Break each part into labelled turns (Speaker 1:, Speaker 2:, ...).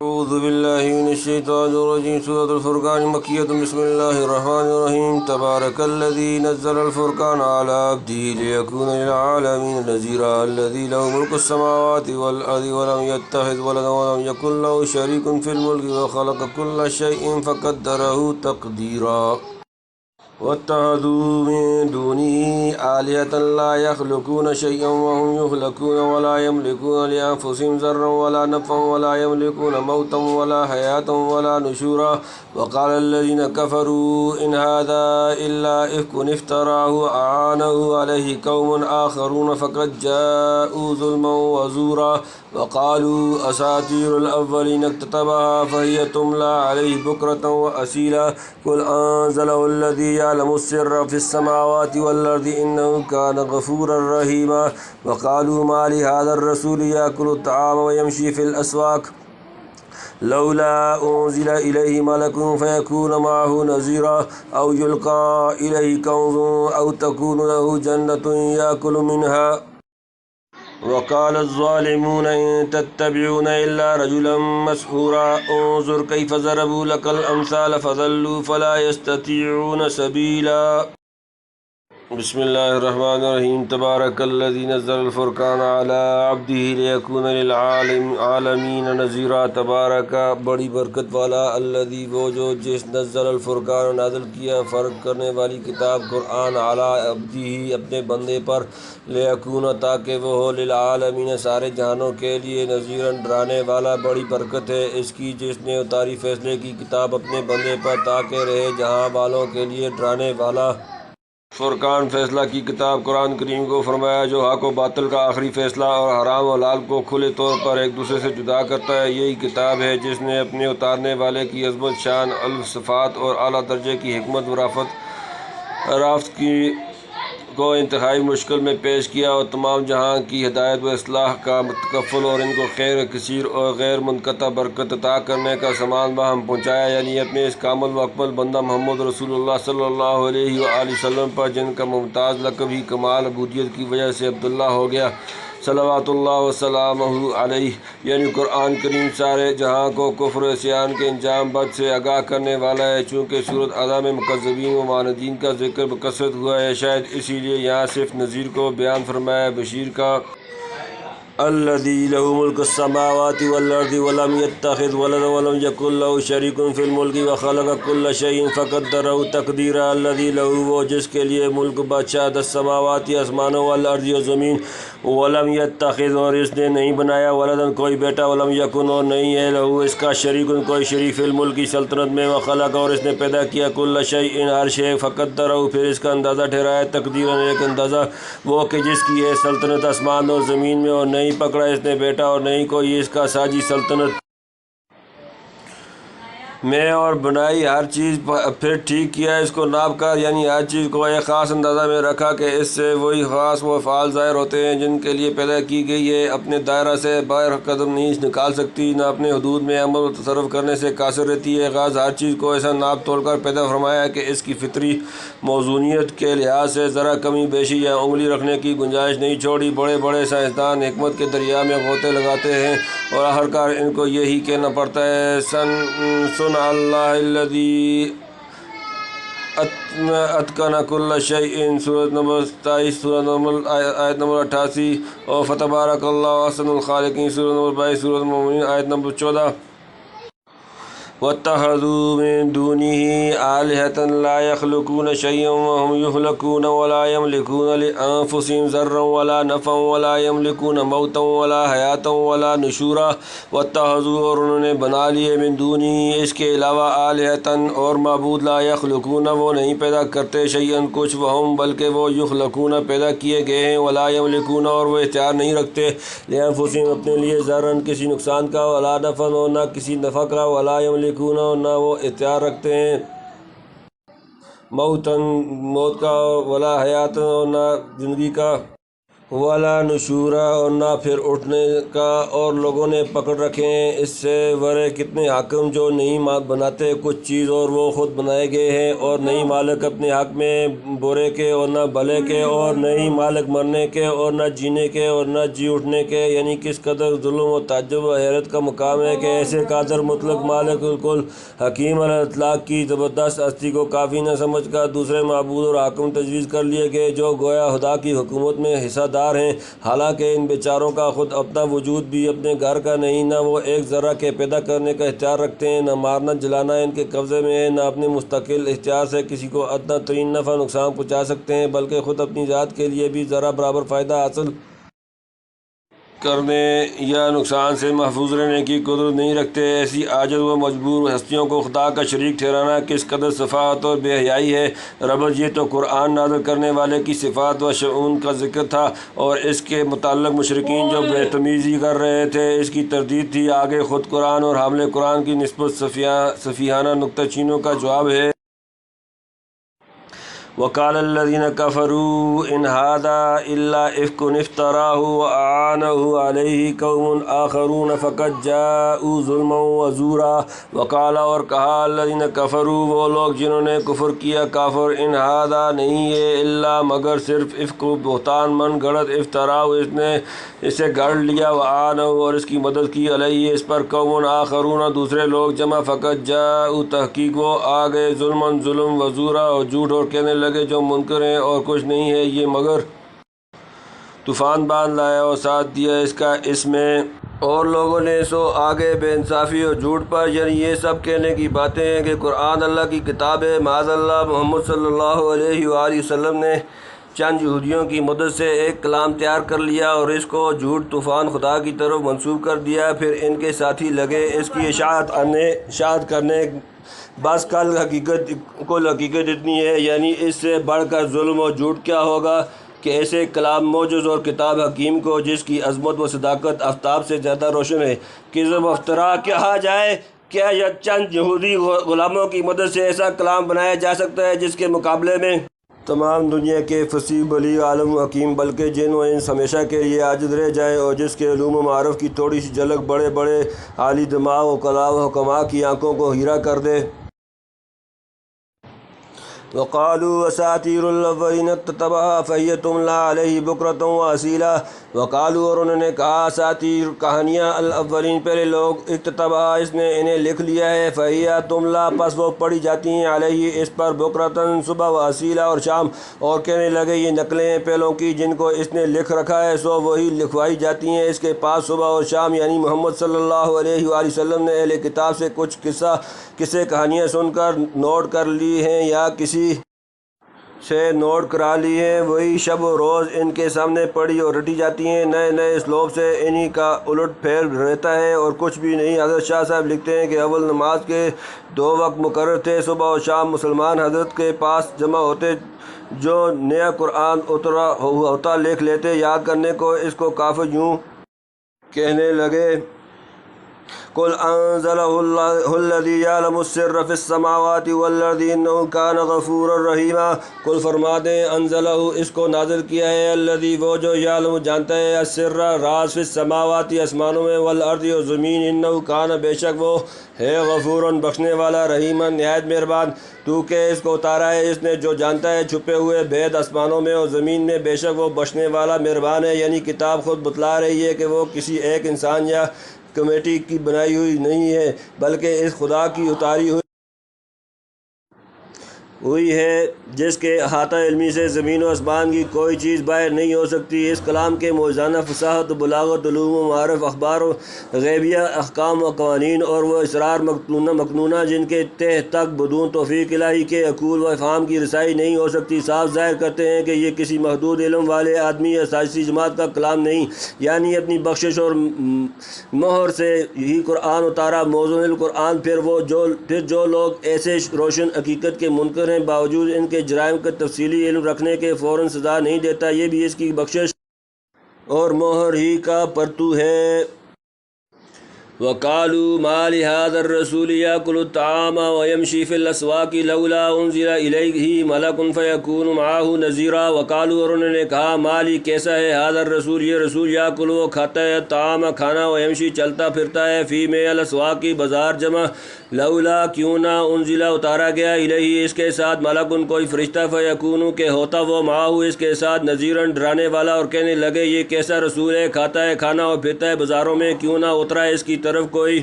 Speaker 1: اعوذ باللہ من الشیطان الرجیم سورۃ الفرقان مکیۃ بسم اللہ الرحمن الرحیم تبارک الذی نزل الفرقان علی عبدہ لیکون للعالمین نذیرا الذی لہ ملک السماوات والارض ولم یتخذ ولدا ولم یکن لہ شریک فی الملک وخلق کل شیء فقدرہ تقدیرا واتخذوا من دونه آلهة لا يخلقون شيئا وهم يخلقون ولا يملكون لأنفسهم ضرا ولا نفعا ولا يملكون موتا ولا حياة ولا نشورا وقال الذين كفروا إن هذا إلا إفك افتراه أعانه عليه قوم آخرون فقد جاءوا ظلما وزورا وقالوا أساطير الأولين اكتتبها فهي تملى عليه بكرة وأصيلا قل أنزله الذي يعلم السر في السماوات والأرض إنه كان غفورا رحيما وقالوا ما لهذا الرسول يأكل الطعام ويمشي في الأسواق لولا أنزل إليه ملك فيكون معه نذيرا أو يلقى إليه كنز أو تكون له جنة يأكل منها وقال الظالمون إن تتبعون إلا رجلا مسحورا انظر كيف ضربوا لك الأمثال فضلوا فلا يستطيعون سبيلا بسم اللہ الرحمن الرحیم تبارک الذی نزل الفرقان علی عبدہ لیکون للعالمین نذیرا تبارک بڑی برکت والا الذی وہ جو جس نزل الفرقان نازل کیا فرق کرنے والی کتاب قرآن علی عبدہ اپنے بندے پر لیکون تاکہ وہ ہو للعالمین سارے جہانوں کے لیے نذیرا ڈرانے والا بڑی برکت ہے اس کی جس نے اتاری فیصلے کی کتاب اپنے بندے پر تاکہ رہے جہاں والوں کے لیے ڈرانے والا فرقان فیصلہ کی کتاب قرآن کریم کو فرمایا جو حق و باطل کا آخری فیصلہ اور حرام و حلال کو کھلے طور پر ایک دوسرے سے جدا کرتا ہے یہی کتاب ہے جس نے اپنے اتارنے والے کی عظمت شان الصفات اور اعلیٰ درجے کی حکمت رافت کی کو انتہائی مشکل میں پیش کیا اور تمام جہاں کی ہدایت و اصلاح کا تکفل اور ان کو خیر کثیر اور غیر منقطع برکت عطا کرنے کا سامان باہم پہنچایا یعنی اپنے اس کامل و اکمل بندہ محمد رسول اللہ صلی اللہ علیہ وآلہ وسلم پر جن کا ممتاز لقب ہی کمال عبودیت کی وجہ سے عبداللہ ہو گیا صلوات اللہ وسلامہ علیہ یعنی قرآن کریم سارے جہاں کو کفر و عصیان کے انجام بد سے آگاہ کرنے والا ہے چونکہ صورت اعلیٰ میں مکذبین و معاندین کا ذکر بکثرت ہوا ہے شاید اسی لیے یہاں صرف نذیر کو بیان فرمایا بشیر کا الذی لہ ملک السماوات والارض ولم یتخذ ولدا ولم یکن لہ شریک فی الملک وخلق کل شیء فقدرہ تقدیرا الذی لہ وہ جس کے لیے ملک بادشاہت السماوات آسمانوں والارض و زمین ولم یتخذ اور اس نے نہیں بنایا ولدا کوئی بیٹا ولم یکن اور نہیں ہے لہ اس کا شریک کوئی شریک فی الملک کی سلطنت میں وخلق اور اس نے پیدا کیا کل شیء ہر شے فقدرہ پھر اس کا اندازہ ٹھہرایا تقدیرا ایک اندازہ وہ کہ جس کی ہے سلطنت آسمان اور زمین میں اور نہیں پکڑا اس نے بیٹا اور نہیں کوئی اس کا ساجی سلطنت میں اور بنائی ہر چیز پھر ٹھیک کیا اس کو ناپ کر یعنی ہر چیز کو ایک خاص اندازہ میں رکھا کہ اس سے وہی خاص و افعال ظاہر ہوتے ہیں جن کے لیے پیدا کی گئی ہے اپنے دائرہ سے باہر قدم نہیں نکال سکتی نہ اپنے حدود میں عمل و تصرف کرنے سے قاصر رہتی ہے غاز ہر چیز کو ایسا ناپ تول کر پیدا فرمایا کہ اس کی فطری موزونیت کے لحاظ سے ذرا کمی بیشی یا انگلی رکھنے کی گنجائش نہیں چھوڑی بڑے بڑے سائنسدان حکمت کے دریا میں غوطے لگاتے ہیں اور آخرکار ان کو یہی کہنا پڑتا ہے سن اللہ الذی اتقن کل شیء سورۃ نمبر 27 سورۃ نمبر آیت نمبر 88 اور فتبارک اللہ احسن الخالقین سورۃ نمبر 22 سورۃ المؤمنین آیت نمبر 14 واتخذوا من دونه آلهة لا يخلقون شيئا وهم يخلقون ولا يملكون لأنفسهم ضرا ولا نفعا ولا يملكون موتا ولا حياة ولا نشورا واتخذوا اور انہوں نے بنا لیے من دونه اس کے علاوہ آلهة اور معبود لا يخلقون وہ نہیں پیدا کرتے شيئا کچھ وهم بلکہ وہ يخلقون پیدا کیے گئے ہیں ولا يملكون اور وہ اختیار نہیں رکھتے لأنفسهم اپنے لیے ضرا کسی نقصان کا ولا نفعا اور نہ کسی نفع کا ولا يملكون نہ وہ اختیار رکھتے ہیں موت کا ولا حیات اور نہ زندگی کا ولا نشورا، اور نہ پھر اٹھنے کا، اور لوگوں نے پکڑ رکھے ہیں اس سے ورے کتنے حاکم جو نہیں بناتے کچھ چیز اور وہ خود بنائے گئے ہیں، اور نہیں مالک اپنے حق میں برے کے اور نہ بھلے کے، اور نہیں مالک مرنے کے اور نہ جینے کے اور نہ جی اٹھنے کے، یعنی کس قدر ظلم و تعجب و حیرت کا مقام ہے کہ ایسے قادر مطلق مالک الکل حکیم علی الاطلاق کی زبردست ہستی کو کافی نہ سمجھ کر دوسرے معبود اور حاکم تجویز کر لیے گئے جو گویا خدا کی حکومت میں حصہ دار ہیں، حالانکہ ان بیچاروں کا خود اپنا وجود بھی اپنے گھر کا نہیں، نہ وہ ایک ذرہ کے پیدا کرنے کا اختیار رکھتے ہیں، نہ مارنا جلانا ان کے قبضے میں ہے، نہ اپنے مستقل اختیار سے کسی کو ادنیٰ ترین نفع نقصان پہنچا سکتے ہیں، بلکہ خود اپنی ذات کے لیے بھی ذرہ برابر فائدہ حاصل کرنے یا نقصان سے محفوظ رہنے کی قدرت نہیں رکھتے۔ ایسی عاجز و مجبور ہستیوں کو خدا کا شریک ٹھہرانا کس قدر سفاہت اور بے حیائی ہے۔ ربط یہ تو قرآن نازل کرنے والے کی صفات و شؤون کا ذکر تھا، اور اس کے متعلق مشرکین جو بے تمیزی کر رہے تھے اس کی تردید تھی۔ آگے خود قرآن اور حامل قرآن کی نسبت سفیہانہ نکتہ چینوں کا جواب ہے۔ وقال الذين كفروا إن هذا إلا إفك افتراه وأعانه عليه قوم آخرون فقد جاءوا ظلما وزورا۔ وقال، اور کہا، الذين كفروا، وہ لوگ جنہوں نے کفر کیا، کافر، ان هذا نہیں ہے، الا مگر صرف افک بہتان من گھڑت، افتراہ اس نے اسے گھڑ لیا، وأعانه اور اس کی مدد کی، علیہ اس پر، قوم آخرون دوسرے لوگ جمع، فقد جاءوا تحقیق وہ آ گئے، ظلما ظلم، وزورا اور جھوٹ، اور کہنے لگے جو منکر ہیں اور کچھ نہیں ہے یہ مگر طوفان باندھ لایا اور ساتھ دیا اس کا اس میں، اور لوگوں نے سو آگے بے انصافی اور جھوٹ پر، یعنی یہ سب کہنے کی باتیں ہیں کہ قرآن اللہ کی کتاب ہے۔ معاذ اللہ، محمد صلی اللہ علیہ وآلہ وسلم نے چند یہودیوں کی مدد سے ایک کلام تیار کر لیا اور اس کو جھوٹ طوفان خدا کی طرف منسوب کر دیا، پھر ان کے ساتھی لگے اس کی اشاعت کرنے، بس کل حقیقت اتنی ہے، یعنی اس سے بڑھ کر ظلم و جھوٹ کیا ہوگا کہ ایسے کلام معجز اور کتاب حکیم کو جس کی عظمت و صداقت آفتاب سے زیادہ روشن ہے، کذب افتراء کہا جائے۔ کیا یہ چند یہودی غلاموں کی مدد سے ایسا کلام بنایا جا سکتا ہے جس کے مقابلے میں تمام دنیا کے فصیح بلیغ عالم و حکیم بلکہ جن و انس ہمیشہ کے لیے عاجز رہ جائیں، اور جس کے علوم و معارف کی تھوڑی سی جھلک بڑے بڑے عالی دماغ وکلاء و حکماء کی آنکھوں کو ہیرا کر دے۔ وقالوا اساطیر الاولین اکتتبھا فہی تملی علیہ بکرۃ واصیلا۔ وقالوا، اور انہوں نے کہا، اساطیر کہانیاں، الاولین پہلے لوگ، اکتتبھا اس نے انہیں لکھ لیا ہے، فہی تملی پس وہ پڑھی جاتی ہیں، علیہ اس پر، بکرۃ صبح، واصیلا اور شام، اور کہنے لگے یہ نقلیں ہیں پہلوں کی جن کو اس نے لکھ رکھا ہے، سو وہی لکھوائی جاتی ہیں اس کے پاس صبح اور شام، یعنی محمد صلی اللہ علیہ وآلہ وسلم نے اہل کتاب سے کچھ قصے کہانیاں سن کر نوٹ کر لی ہیں یا کسی سے نوٹ کرا لی ہیں، وہی شب و روز ان کے سامنے پڑھی اور رٹی جاتی ہیں، نئے نئے اسلوب سے انہی کا الٹ پھیر رہتا ہے اور کچھ بھی نہیں۔ حضرت شاہ صاحب لکھتے ہیں کہ اول نماز کے 2 وقت مقرر تھے، صبح اور شام مسلمان حضرت کے پاس جمع ہوتے، جو نیا قرآن اترا ہوتا لکھ لیتے، یاد کرنے کو اس کو کافر یوں کہنے لگے، قل انزلہ الذی یعلم السر فی السماوات والارض انہ کان غفورا رحیما۔ قل فرما دیں، انزلہ اس کو نازل کیا ہے، الذی وہ جو، یعلم جانتا ہے، السر راز، فی السماوات آسمانوں میں، والارض اور زمین، انہ کان بے شک وہ ہے، غفورا بخشنے والا، رحیما نہایت مہربان۔ تو کہ اس کو اتارا ہے اس نے جو جانتا ہے چھپے ہوئے بھید آسمانوں میں اور زمین میں، بے شک وہ بخشنے والا مہربان ہے۔ یعنی کتاب خود بتلا رہی ہے کہ وہ کسی ایک انسان یا کمیٹی کی بنائی ہوئی نہیں ہے، بلکہ اس خدا کی اتاری ہوئی ہے جس کے احاطہ علمی سے زمین و آسمان کی کوئی چیز باہر نہیں ہو سکتی۔ اس کلام کے موزانہ فصاحت و بلاغت، علوم و معارف، اخبار و غیبیہ، احکام و قوانین، اور وہ اسرار مکنونہ جن کے تہ تک بدون توفیق الہی کے عقول و افہام کی رسائی نہیں ہو سکتی، صاف ظاہر کرتے ہیں کہ یہ کسی محدود علم والے آدمی یا سائنسی جماعت کا کلام نہیں، یعنی اپنی بخشش اور مہر سے ہی قرآن اتارا، موزون القرآن۔ پھر جو لوگ ایسے روشن حقیقت کے منکر ہیں، باوجود ان کے جرائم کا تفصیلی علم رکھنے کے فوراً سزا نہیں دیتا، یہ بھی اس کی بخشش اور مہر ہی کا پرتو ہے۔ وقالوا ما لهذا الرسول يأكل الطعام ويمشي في الأسواق لولا أنزل إليه ملك فيكون معه نذيرا۔ وقالوا، اور انہوں نے کہا، مالی کیسا ہے هذا الرسول، یہ رسول یاکل وہ کھاتا ہے طعام کھانا، ویمشی چلتا پھرتا ہے، فی میں الاسواق بازار جمع، لولا کیوں نہ انزل اتارا گیا الیہ اس کے ساتھ ملکن کوئی فرشتہ، فیکون کہ ہوتا وہ معاہو اس کے ساتھ نذیرن ڈرانے والا، اور کہنے لگے یہ کیسا رسول ہے، کھاتا ہے کھانا اور پھرتا ہے بازاروں میں، کیوں نہ اترا ہے اس کی طرف کوئی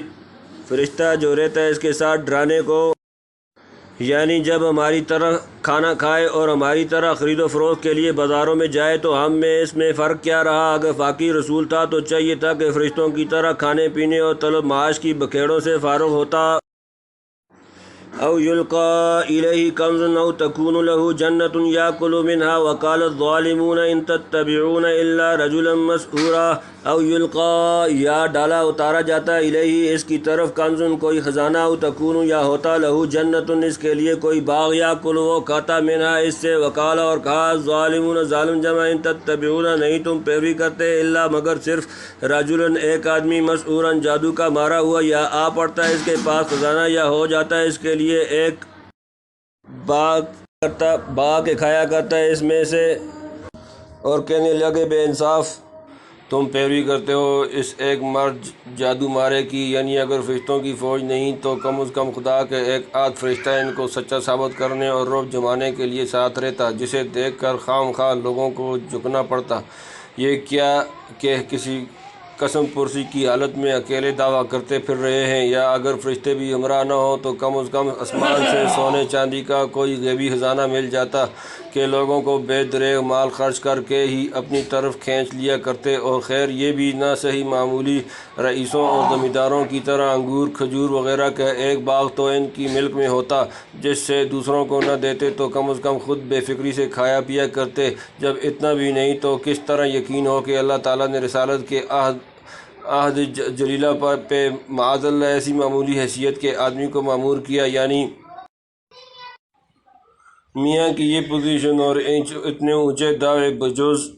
Speaker 1: فرشتہ جو رہتا ہے اس کے ساتھ ڈرانے کو۔ یعنی جب ہماری طرح کھانا کھائے اور ہماری طرح خرید و فروخت کے لیے بازاروں میں جائے تو ہم میں اس میں فرق کیا رہا؟ اگر واقعی رسول تھا تو چاہیے تھا کہ فرشتوں کی طرح کھانے پینے اور طلب معاش کی بکھیڑوں سے فارغ ہوتا۔ او یلقى الیہ کنز او تکون له جنۃ یاکل منها وقال الظالمون ان تتبعون الا رجلا مسحورا۔ او یلقى یا ڈالا اتارا جاتا الیہ اس کی طرف کنز کوئی خزانہ، او تکون یا ہوتا له جنۃ اس کے لیے کوئی باغ، یاکل وہ کھاتا منها اس سے، وقال اور کہا الظالمون ظالم جمع ان تتبعون نہیں تم پیروی کرتے، الا مگر صرف رجلا ایک آدمی، مسحورا جادو کا مارا ہوا، یا آ پڑتا ہے اس کے پاس خزانہ، یا ہو جاتا ہے اس کے لیے ایک باغ کے کھایا کرتا ہے اس میں سے۔ اور کہنے لگے بے انصاف تم پیروی کرتے ہو اس ایک مرد جادو مارے کی، یعنی اگر فرشتوں کی فوج نہیں تو کم از کم خدا کے ایک آدھ فرشتہ ان کو سچا ثابت کرنے اور رعب جمانے کے لیے ساتھ رہتا، جسے دیکھ کر خام خواہ لوگوں کو جھکنا پڑتا۔ یہ کیا کہ کسی قسم پرسی کی حالت میں اکیلے دعویٰ کرتے پھر رہے ہیں، یا اگر فرشتے بھی ہمراہ نہ ہوں تو کم از کم آسمان سے سونے چاندی کا کوئی غیبی خزانہ مل جاتا کہ لوگوں کو بے دریغ مال خرچ کر کے ہی اپنی طرف کھینچ لیا کرتے۔ اور خیر یہ بھی نہ صحیح معمولی رئیسوں اور زمینداروں کی طرح انگور کھجور وغیرہ کا ایک باغ تو ان کی ملک میں ہوتا جس سے دوسروں کو نہ دیتے تو کم از کم خود بے فکری سے کھایا پیا کرتے۔ جب اتنا بھی نہیں تو کس طرح یقین ہو کہ اللہ تعالیٰ نے رسالت کے عہد جلیلہ پہ معاذ اللہ ایسی معمولی حیثیت کے آدمی کو مامور کیا، یعنی میاں کی یہ پوزیشن اور اتنے اونچے دعوے بجوز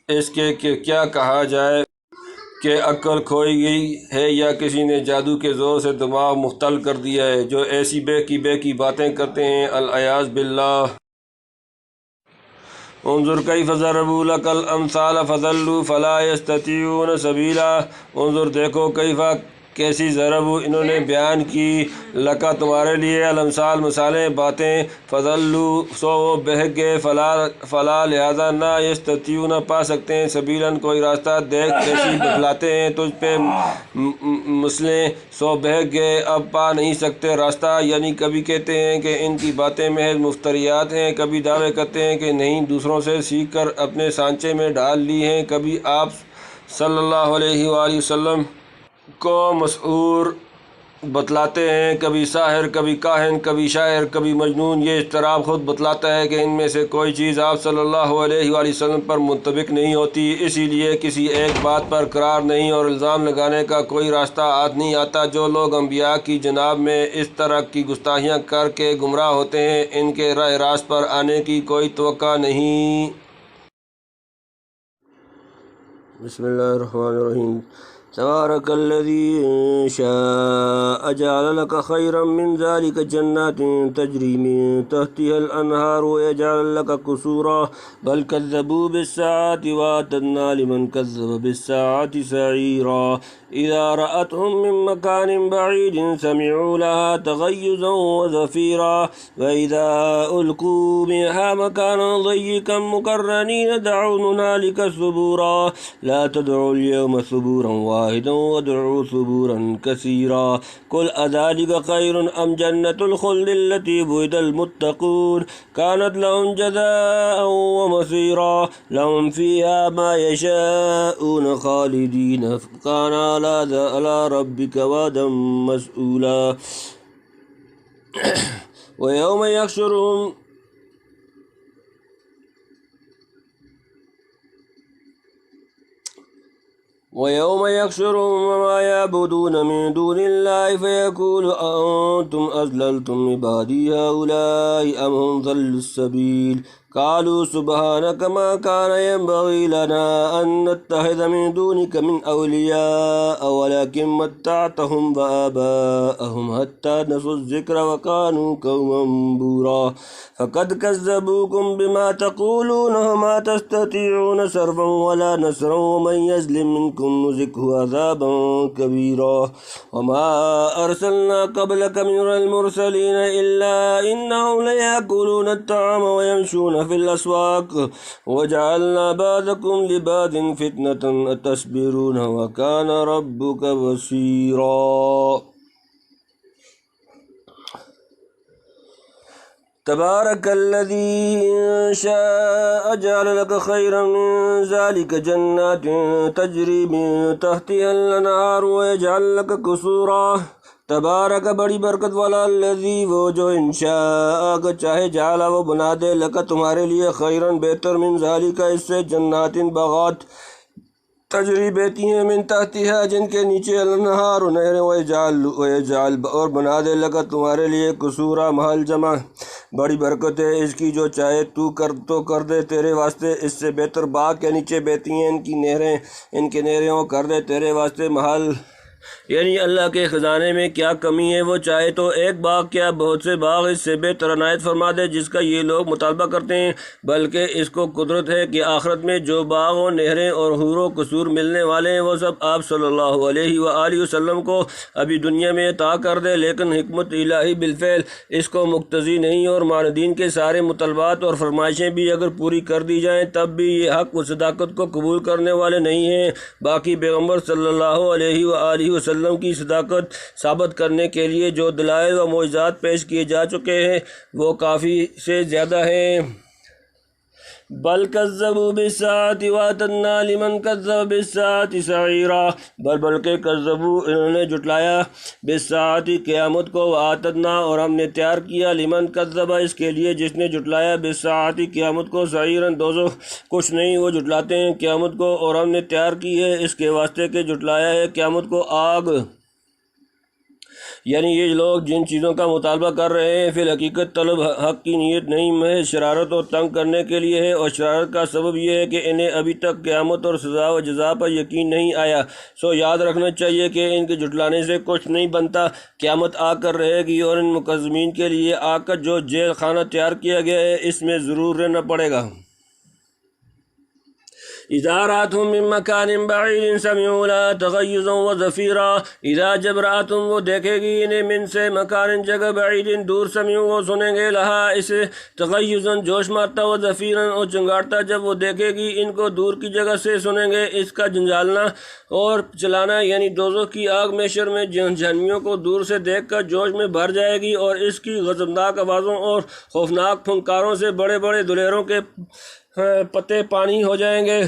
Speaker 1: اس کے کہ کیا کہا جائے کہ عقل کھوئی گئی ہے یا کسی نے جادو کے زور سے دماغ مختل کر دیا ہے، جو ایسی بے کی باتیں کرتے ہیں، العیاذ باللہ۔ انظر کیف ضربوا لک الامثال فضلوا فلا یستطیعون سبیلا۔ انظر دیکھو کیفا کیسی ضرب انہوں نے بیان کی، لکا تمہارے لیے، الامثال مثالیں باتیں، فضلوا سو وہ بہک گئے، فلا لہذا نہ یستطیعون پا سکتے ہیں، سبیلاً کوئی راستہ، دیکھ کیسی بتلاتے ہیں تجھ پہ مسئلیں، سو بہک گئے اب پا نہیں سکتے راستہ۔ یعنی کبھی کہتے ہیں کہ ان کی باتیں محض مفتریات ہیں، کبھی دعوے کرتے ہیں کہ نہیں دوسروں سے سیکھ کر اپنے سانچے میں ڈال لی ہیں، کبھی آپ صلی اللہ علیہ وآلہ وسلم کو مسحور بتلاتے ہیں، کبھی ساحر، کبھی کاہن، کبھی شاعر، کبھی مجنون۔ یہ اضطراب خود بتلاتا ہے کہ ان میں سے کوئی چیز آپ صلی اللہ علیہ وآلہ وسلم پر منطبق نہیں ہوتی، اسی لیے کسی ایک بات پر قرار نہیں اور الزام لگانے کا کوئی راستہ ہاتھ نہیں آتا۔ جو لوگ انبیاء کی جناب میں اس طرح کی گستاخیاں کر کے گمراہ ہوتے ہیں، ان کے راہ راست پر آنے کی کوئی توقع نہیں۔ بسم اللہ الرحمن الرحیم۔ تبارک الذی ان شاء جعل لك خیرا من ذلك جنات تجری من تحتها الانہار ويجعل لك قصورا بل كذبوا بالساعة واعتدنا لمن كذب بالساعة سعیرا اذا رأتهم من مكان بعید سمعوا لها تغیظا وزفیرا واذا القوا منها مكانا ضيقا مقرنین دعوا هنالك ثبورا لا تدعوا اليوم ثبورا واحدا وادعوا ثبورا كثيرا قل أذلك خير أم جنة الخلد التي وعد المتقون كانت لهم جزاء ومصيرا لهم فيها ما يشاءون خالدين كان على ربك وعدا مسئولا ويوم يحشرهم وما يعبدون من دون الله فيقول أأنتم أضللتم عبادي هؤلاء أم هم ضلوا السبيل قالوا سبحانك ما كان ينبغي لنا أن نتخذ من دونك من أولياء ولكن متعتهم وآباءهم حتى نسوا الذكر وكانوا قوما بورا فقد كذبوكم بما تقولون وما تستطيعون صرفا ولا نصرا ومن يظلم منكم نذقه عذابا كبيرا وما أرسلنا قبلك من المرسلين إلا إنهم ليأكلون الطعام ويمشون في الأسواق وجعلنا بعضكم لبعض فتنة أتصبرون وكان ربك بصيرا تبارك الذي إن شاء جعل لك خيرا من ذلك جنات تجري من تحتها الأنهار ويجعل لك قصورا تبارک بڑی برکت والا الذی وہ جو انشاء اگر چاہے جعلا وہ بنا دے لکا تمہارے لیے خیرن بہتر من ذالک اس سے جنات باغات تجری بہتی ہیں من تحتها جن کے نیچے الانہار نہریں ویجعل اور بنا دے لگا تمہارے لیے قصورا محل جمع بڑی برکت ہے اس کی جو چاہے تو کر دے تیرے واسطے اس سے بہتر باغ کے نیچے بہتی ہیں ان کی نہریں وہ کر دے تیرے واسطے محل یعنی اللہ کے خزانے میں کیا کمی ہے وہ چاہے تو ایک باغ کیا بہت سے باغ اس سے بہتر عنایت فرما دے جس کا یہ لوگ مطالبہ کرتے ہیں بلکہ اس کو قدرت ہے کہ آخرت میں جو باغ و نہریں اور حور و قصور ملنے والے ہیں وہ سب آپ صلی اللہ علیہ وآلہ وسلم کو ابھی دنیا میں عطا کر دے لیکن حکمت الہی بالفعل اس کو مقتضی نہیں اور معاندین کے سارے مطالبات اور فرمائشیں بھی اگر پوری کر دی جائیں تب بھی یہ حق و صداقت کو قبول کرنے والے نہیں ہیں باقی پیغمبر صلی اللہ علیہ وآلہ وسلم کی صداقت ثابت کرنے کے لیے جو دلائل و معجزات پیش کیے جا چکے ہیں وہ کافی سے زیادہ ہیں بل کذبوا بالساعة واعتدنا لمن کذب بالساعة سعیرا بلکہ کذبوا انہوں نے جھٹلایا بالساعة قیامت کو واعتدنا اور ہم نے تیار کیا لمن کذب اس کے لیے جس نے جھٹلایا بالساعة قیامت کو سعیرا دوزخ کچھ نہیں وہ جھٹلاتے ہیں قیامت کو اور ہم نے تیار کی ہے اس کے واسطے کہ جھٹلایا ہے قیامت کو آگ یعنی یہ لوگ جن چیزوں کا مطالبہ کر رہے ہیں فی الحقیقت طلب حق کی نیت نہیں محض شرارت اور تنگ کرنے کے لیے ہے اور شرارت کا سبب یہ ہے کہ انہیں ابھی تک قیامت اور سزا و جزا پر یقین نہیں آیا سو یاد رکھنا چاہیے کہ ان کے جھٹلانے سے کچھ نہیں بنتا قیامت آ کر رہے گی اور ان مکذبین کے لیے آ کر جو جیل خانہ تیار کیا گیا ہے اس میں ضرور رہنا پڑے گا اذا راتهم من مکان بعید سمعوا لها تغیظا وزفیرا اذا جب راتهم وہ دیکھے گی انہیں من سے مکان جگہ بعید دور سمعوا وہ سنیں گے لہا اسے تغیظا جوش مارتا وزفیرا اور چنگاڑتا جب وہ دیکھے گی ان کو دور کی جگہ سے سنیں گے اس کا جنجالنا اور چلانا یعنی دوزخ کی آگ محشر میں جہنمیوں کو دور سے دیکھ کر جوش میں بھر جائے گی اور اس کی غضبناک آوازوں اور خوفناک پھنکاروں سے بڑے بڑے دلیروں کے پتے پانی ہو جائیں گے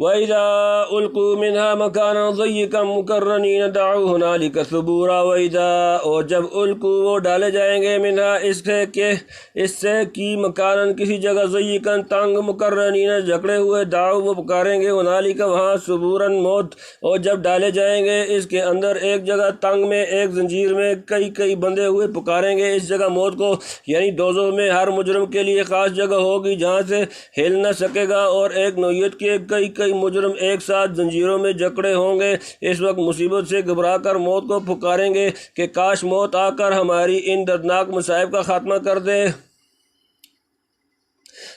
Speaker 1: وَإِذَا أُلْقُوا مِنْهَا مَكَانًا ضَيِّقًا مُقَرَّنِينَ دَعُوا هُنَالِكَ ثُبُورًا وَإِذَا اور جب القوا وہ ڈالے جائیں گے منہا اس سے کی مکاناً کسی جگہ ضیقاً تنگ مقرنین جکڑے ہوئے دعوا وہ پکاریں گے هُنَالِكَ وہاں ثُبُورًا موت اور جب ڈالے جائیں گے اس کے اندر ایک جگہ تنگ میں ایک زنجیر میں کئی بندے ہوئے پکاریں گے اس جگہ موت کو یعنی دوزخ میں ہر مجرم کے لیے خاص جگہ ہوگی جہاں سے ہل نہ سکے گا اور ایک نوعیت کے کئی مجرم ایک ساتھ زنجیروں میں جکڑے ہوں گے اس وقت مصیبت سے گھبرا کر موت کو پکاریں گے کہ کاش موت آ کر ہماری ان دردناک مصائب کا خاتمہ کر دے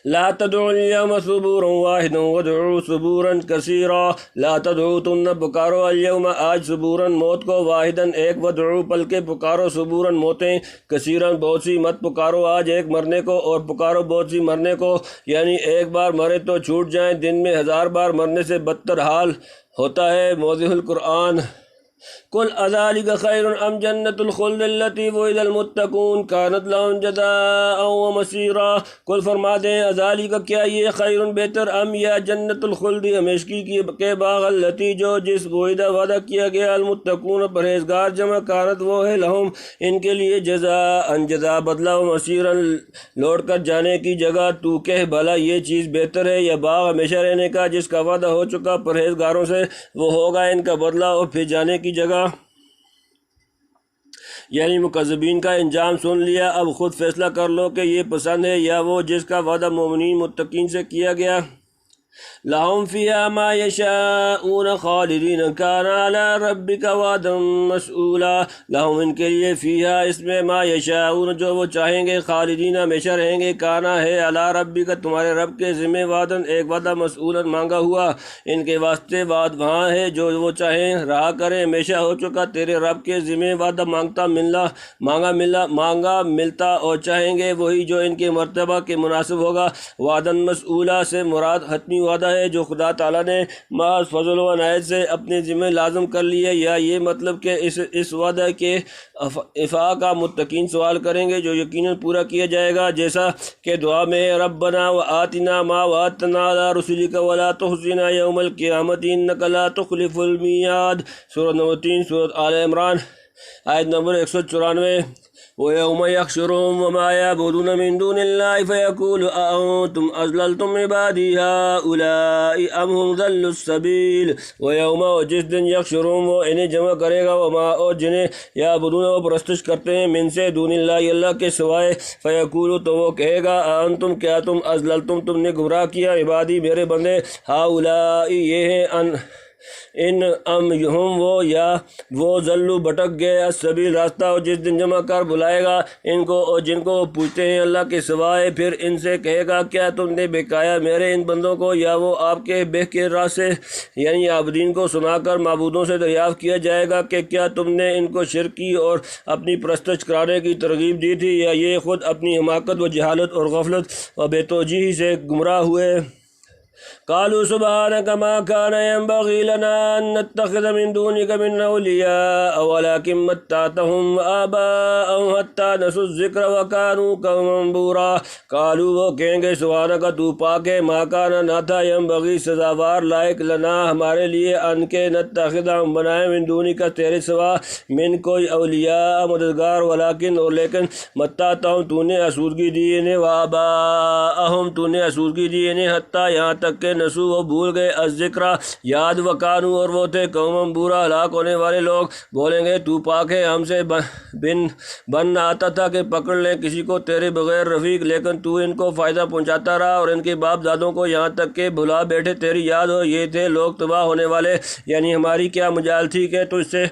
Speaker 1: لا تدعوا اليوم ثبورا واحدا وادعوا ثبورا كثيرا لا تدعوا تم نہ پکارو اليوم آج ثبورا موت کو واحدا ایک وادعوا بلکہ پکارو ثبورا موتیں کثیرا بہت سی مت پکارو آج ایک مرنے کو اور پکارو بہت سی مرنے کو یعنی ایک بار مرے تو چھوٹ جائیں دن میں 1000 بار مرنے سے بدتر حال ہوتا ہے موضح القرآن قل اذلک خیر ام جنت الخلد التي وعد المتقون كانت لهم جزاء ومصيرا قل فرما دیں اذلک کیا یہ خیر بہتر ام یا جنت الخلد ہمیشگی کے باغ التي جو جس وعد وعدہ کیا گیا المتقون پرہیزگار جمع کانت وہ ہے لہم ان کے لیے جزاء جزا بدلہ ومصيرا لوٹ کر جانے کی جگہ تو کہہ بھلا یہ چیز بہتر ہے یا باغ ہمیشہ رہنے کا جس کا وعدہ ہو چکا پرہیزگاروں سے وہ ہوگا ان کا بدلہ اور پھر جانے کی جگہ یعنی مکذبین کا انجام سن لیا، اب خود فیصلہ کر لو کہ یہ پسند ہے یا وہ جس کا وعدہ مومنین متقین سے کیا گیا۔ لهم فيها ما يشاءون خالدین کان علی ربک وعدا مسئولا۔ لهم ان کے لیے فیہا اس میں ما یشاءون جو وہ چاہیں گے، خالدین ہمیشہ رہیں گے، کانا ہے علی ربک تمہارے رب کے ذمہ، وعدا ایک وعدہ، مسئولا مانگا ہوا، ان کے واسطے وعد وہاں ہے جو وہ چاہیں رہا کریں، ہمیشہ ہو چکا تیرے رب کے ذمہ وعدہ، مانگا ملتا اور چاہیں گے وہی جو ان کے مرتبہ کے مناسب ہوگا۔ وعدا مسئولا سے مراد حتمی وعدہ ہے جو خدا تعالیٰ نے محض فضل و عنایت سے اپنے ذمہ لازم کر لیا، یا یہ مطلب کہ اس وعدہ کے افعا کا متقین سوال کریں گے جو یقیناً پورا کیا جائے گا، جیسا کہ دعا میں ہے ربنا وآتنا ما وعدتنا علی رسلک ولا تخزنا یوم القیامۃ انک لا تخلف المیعاد۔ سورۃ نمبر 3 سورۃ آل عمران آیت نمبر 194۔ وَيَوْمَ يَحْشُرُهُمْ وَمَا يَعْبُدُونَ مِن دُونِ اللَّهِ فَيَقُولُ أَأَنْتُمْ أَضْلَلْتُمْ عِبَادِي هَؤُلَاءِ أَمْ هُمْ ضَلُّوا السَّبِيلَ۔ وَيَوْمَ اور جس دن یحشرهم وہ انہیں جمع کرے گا، وما اور جنہیں یعبدون وہ پرستش کرتے ہیں، من سے دون اللہ اللہ کے سوائے، فیقول تو وہ کہے گا أَأَنْتُمْ کیا تم أَضْلَلْتُمْ تم نے گمراہ کیا، عبادی میرے بندے، هَؤُلَاءِ یہ ہیں ان ام ہم وہ یا وہ ضلوا بھٹک گئے السبیل راستہ۔ اور جس دن جمع کر بلائے گا ان کو اور جن کو وہ پوچھتے ہیں اللہ کے سوائے، پھر ان سے کہے گا کیا تم نے بہکایا میرے ان بندوں کو، یا وہ آپ کے بہ کے راہ سے یعنی عابدین کو سنا کر معبودوں سے دریافت کیا جائے گا کہ کیا تم نے ان کو شرک کی اور اپنی پرستش کرانے کی ترغیب دی تھی، یا یہ خود اپنی حماقت و جہالت اور غفلت و بے توجیہی سے گمراہ ہوئے۔ قالوا سبحانك ما كان ينبغي لنا أن نتخذ من دونك من أولياء ولكن متعتهم وآباءهم حتى نسوا الذكر وكانوا قوما بورا۔ قالوا وہ کہیں گے سبحانك تو پاک ہے، ما كان نہ تھا، ينبغي سزاوار لائق لنا ہمارے لیے، ان کے نتخذ ہم بنائے من دونك تیرے سوا، من کوئی اولیاء مددگار، ولكن اور لیکن متعتهم تو نے اسودگی دی انہیں، وآباءهم تو نے اسودگی دی انہیں، حتیٰ یہاں تک کہ نسو وہ بھول گئے الذکر یاد، وکانو اور وہ تھے قوم برا ہلاک ہونے والے لوگ۔ بولیں گے تو پاک ہے، ہم سے بن آتا تھا کہ پکڑ لیں کسی کو تیرے بغیر رفیق، لیکن تو ان کو فائدہ پہنچاتا رہا اور ان کے باپ دادوں کو یہاں تک کہ بھلا بیٹھے تیری یاد ہو، یہ تھے لوگ تباہ ہونے والے۔ یعنی ہماری کیا مجال تھی کہ تو اس سے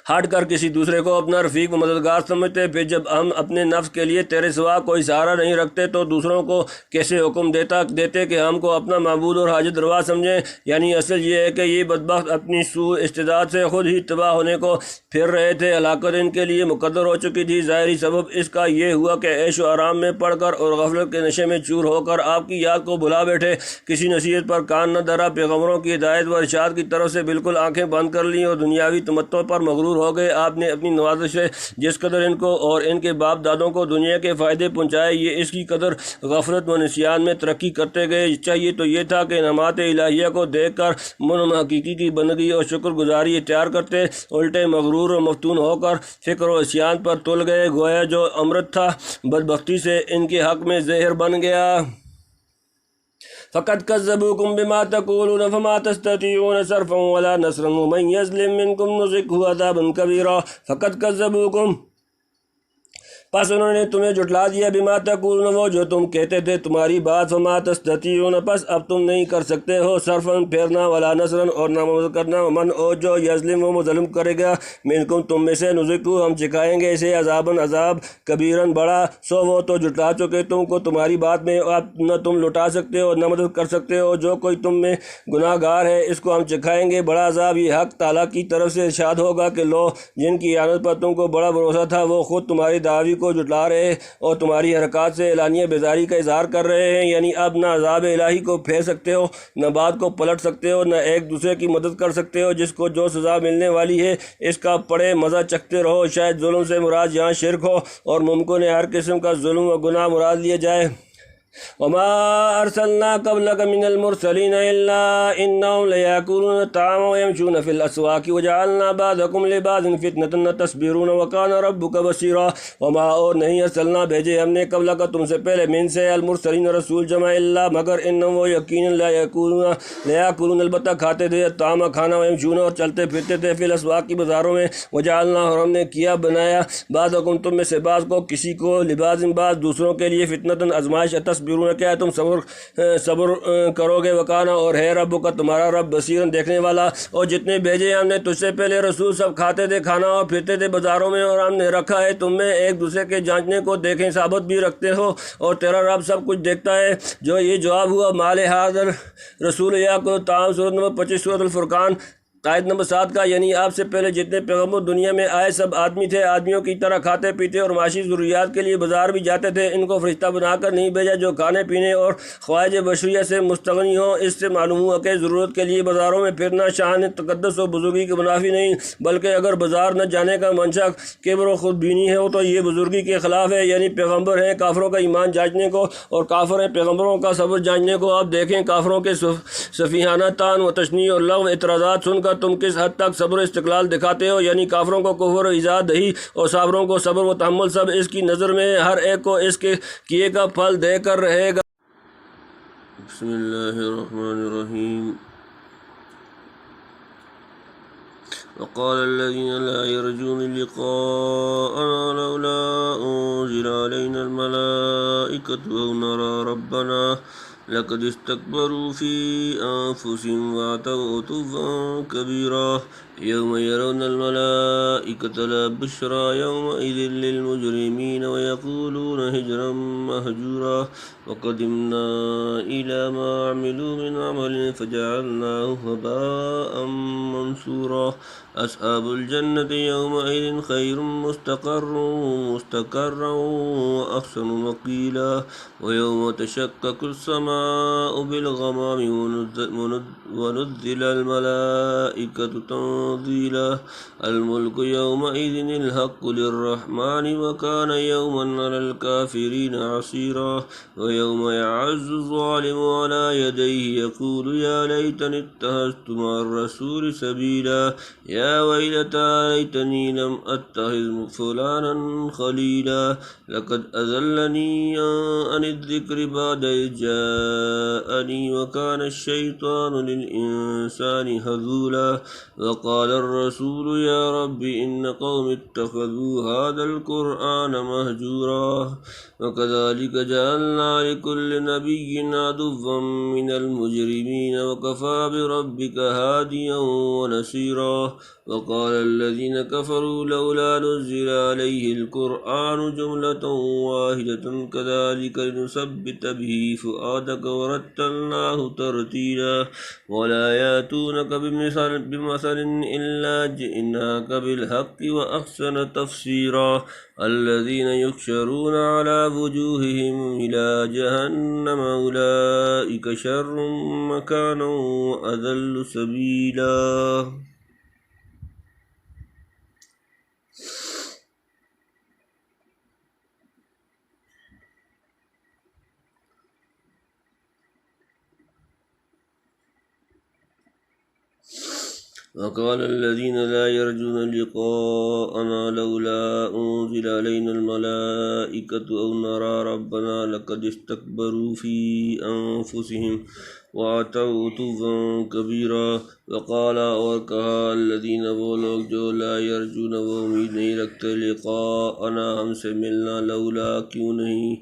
Speaker 1: ہٹ کر کسی دوسرے کو اپنا رفیق و مددگار سمجھتے، پھر جب ہم اپنے نفس کے لیے تیرے سوا کوئی سہارا نہیں رکھتے تو دوسروں کو کیسے حکم دیتے کہ ہم کو اپنا معبود اور حاجت روا سمجھیں۔ یعنی اصل یہ ہے کہ یہ بدبخت اپنی سوء استعداد سے خود ہی تباہ ہونے کو پھر رہے تھے، ہلاکت ان کے لیے مقدر ہو چکی تھی۔ ظاہری سبب اس کا یہ ہوا کہ عیش و آرام میں پڑھ کر اور غفلت کے نشے میں چور ہو کر آپ کی یاد کو بھلا بیٹھے، کسی نصیحت پر کان نہ دھرا، پیغمبروں کی ہدایت و ارشاد کی طرف سے بالکل آنکھیں بند کر لیں اور دنیاوی تمتع پر مغرور ہو گئے۔ آپ نے اپنی نوازش سے جس قدر ان کو اور ان کے باپ دادوں کو دنیا کے فائدے پہنچائے، یہ اس کی قدر غفلت و نسیان میں ترقی کرتے گئے۔ چاہیے تو یہ تھا کہ انعامات الہیہ کو دیکھ کر منعم حقیقی کی بندگی اور شکر گزاری اختیار کرتے، الٹے مغرور اور مفتون ہو کر فکر و عصیان پر تل گئے، گویا جو امرت تھا بدبختی سے ان کے حق میں زہر بن گیا۔ فقد كذبوكم بما تقولون فما تستطيعون صرفا ولا نصرا ومن يظلم منكم نذقه عذابا كبيرا۔ فقد كذبوكم پس انہوں نے تمہیں جھٹلا دیا، بما تقولون وہ جو تم کہتے تھے تمہاری بات، فما تستطيعون پس اب تم نہیں کر سکتے ہو، صرفا پھیرنا، ولا نصرا اور نہ مدد کرنا، من اور جو یظلم وہ ظلم کرے گا، منکم تم میں سے، نذقہ ہم چکھائیں گے اسے عذاباً عذاب، کبیراً بڑا، سو وہ تو جھٹلا چکے تم کو تمہاری بات میں، اب نہ تم لٹا سکتے ہو نہ مدد کر سکتے ہو، جو کوئی تم میں گناہ گار ہے اس کو ہم چکھائیں گے بڑا عذاب۔ یہ حق تعالیٰ کی طرف سے ارشاد ہوگا کہ لو جن کی اعانت پر تم کو بڑا بھروسہ تھا وہ خود تمہاری دعوی کو جھٹلا رہے اور تمہاری حرکات سے اعلانیہ بیزاری کا اظہار کر رہے ہیں۔ یعنی اب نہ عذاب الہی کو پھیر سکتے ہو، نہ بات کو پلٹ سکتے ہو، نہ ایک دوسرے کی مدد کر سکتے ہو، جس کو جو سزا ملنے والی ہے اس کا پڑے مزہ چکھتے رہو۔ شاید ظلم سے مراد یہاں شرک ہو اور ممکن ہے ہر قسم کا ظلم و گناہ مراد لیا جائے۔ وما أرسلنا قبلك من المرسلين إلا إنهم ليأكلون الطعام ويمشون في الأسواق وجعلنا بعضكم لبعض فتنة تصبرون وكان ربك بصيرا۔ وما اور نہیں ارسلنا بھیجے ہم نے قبل کا تم سے پہلے من سے المرسلین رسول جمع اللہ مگر انہم وہ یقینا لیاکلون البتہ کھاتے تھے الطعام کھانا ویمشون اور چلتے پھرتے تھے فی الاسواق کی بازاروں میں وجعلنا اور ہم نے کیا بنایا بعضکم تم میں سے بعض کو کسی کو لباس بعض دوسروں کے لیے فتنۃ آزمائش تصبرون کیا تم صبر کرو گے وکانا اور ہے رب کا تمہارا رب بصیرن دیکھنے والا۔ اور جتنے بھیجے ہم نے تجھ سے پہلے رسول سب کھاتے تھے کھانا اور پھرتے تھے بازاروں میں اور ہم نے رکھا ہے تم میں ایک دوسرے کے جانچنے کو دیکھیں ثابت بھی رکھتے ہو اور تیرا رب سب کچھ دیکھتا ہے۔ جو یہ جواب ہوا مال حاضر رسول یا کو تعام سورۃ نمبر 25 سورۃ الفرقان آیت نمبر 7 کا یعنی آپ سے پہلے جتنے پیغمبر دنیا میں آئے سب آدمی تھے آدمیوں کی طرح کھاتے پیتے اور معاشی ضروریات کے لیے بازار بھی جاتے تھے۔ ان کو فرشتہ بنا کر نہیں بھیجا جو کھانے پینے اور خواہج بشریہ سے مستغنی ہوں۔ اس سے معلوم ہوا کہ ضرورت کے لیے بازاروں میں پھرنا شان تقدس و بزرگی کے منافی نہیں بلکہ اگر بازار نہ جانے کا منشا کبر و خود بینی ہے تو یہ بزرگی کے خلاف ہے۔ یعنی پیغمبر ہیں کافروں کا ایمان جانچنے کو اور کافر ہیں پیغمبروں کا صبر جانچنے کو۔ آپ دیکھیں کافروں کے سفیہانہ طعن و تشنیع اور لغو اعتراضات سن کر تم کس حد تک صبر و استقلال دکھاتے ہو۔ یعنی کافروں کو کفر و ایذا دہی اور صابروں کو صبر و تحمل سب اس کی نظر میں ہر ایک کو اس کے کیے کا پھل دے کر رہے گا۔ بسم اللہ الرحمن الرحیم۔ وقال الذين لا يرجون لقاءنا لولا أنزل علينا الملائكة أو نرى ربنا لقد استكبروا في أنفسهم وعتوا عتوا كبيرا يوم يرون الملائكة لا بشرى يومئذ للمجرمين ويقولون هجرا مهجورا وقدمنا إلى ما عملوا من عمل فجعلناه هباء منثورا أصحاب الجنة يومئذ خير مستقرا وأحسن مقيلا ويوم تشقق السماء بالغمام ونزل الملائكة تنزيلا الملك يومئذ الحق للرحمن وكان يوما على الكافرين عسيرا ويوم يعز الظالم على يديه يقول يا ليتني اتخذت مع الرسول سبيلا يا ويلتى ليتني لم أتخذ فلانا خليلا لقد أضلني عن الذكر بعد إذ جاءني وكان الشيطان للإنسان خذولا وقال الرسول يا رب إن قوم اتخذوا هذا القرآن مهجورا وكذلك جعلنا لكل نبي عدوا من المجرمين وكفى بربك هاديا ونصيرا وقال الذين كفروا لولا نزل عليه القرآن جملة واحدة كذلك لنثبت به فؤادك ورتلناه ترتيلا ولا يأتونك بمثل إلا جئناك بالحق وأحسن تفسيرا الذين يحشرون على وجوههم إلى جهنم أولئك شر مكانا وأضل سبيلا۔ وقال الذين لا يرجون لقاءنا لولا أنزل علينا الملائكة أو نرى ربنا لقد استكبروا في أنفسهم وعتوا عتوا كبيرا وقال اور کہا الذین وہ لوگ جو لا یرجون وہ امید نہیں رکھتے لقاءنا ہم سے ملنا لولا کیوں نہیں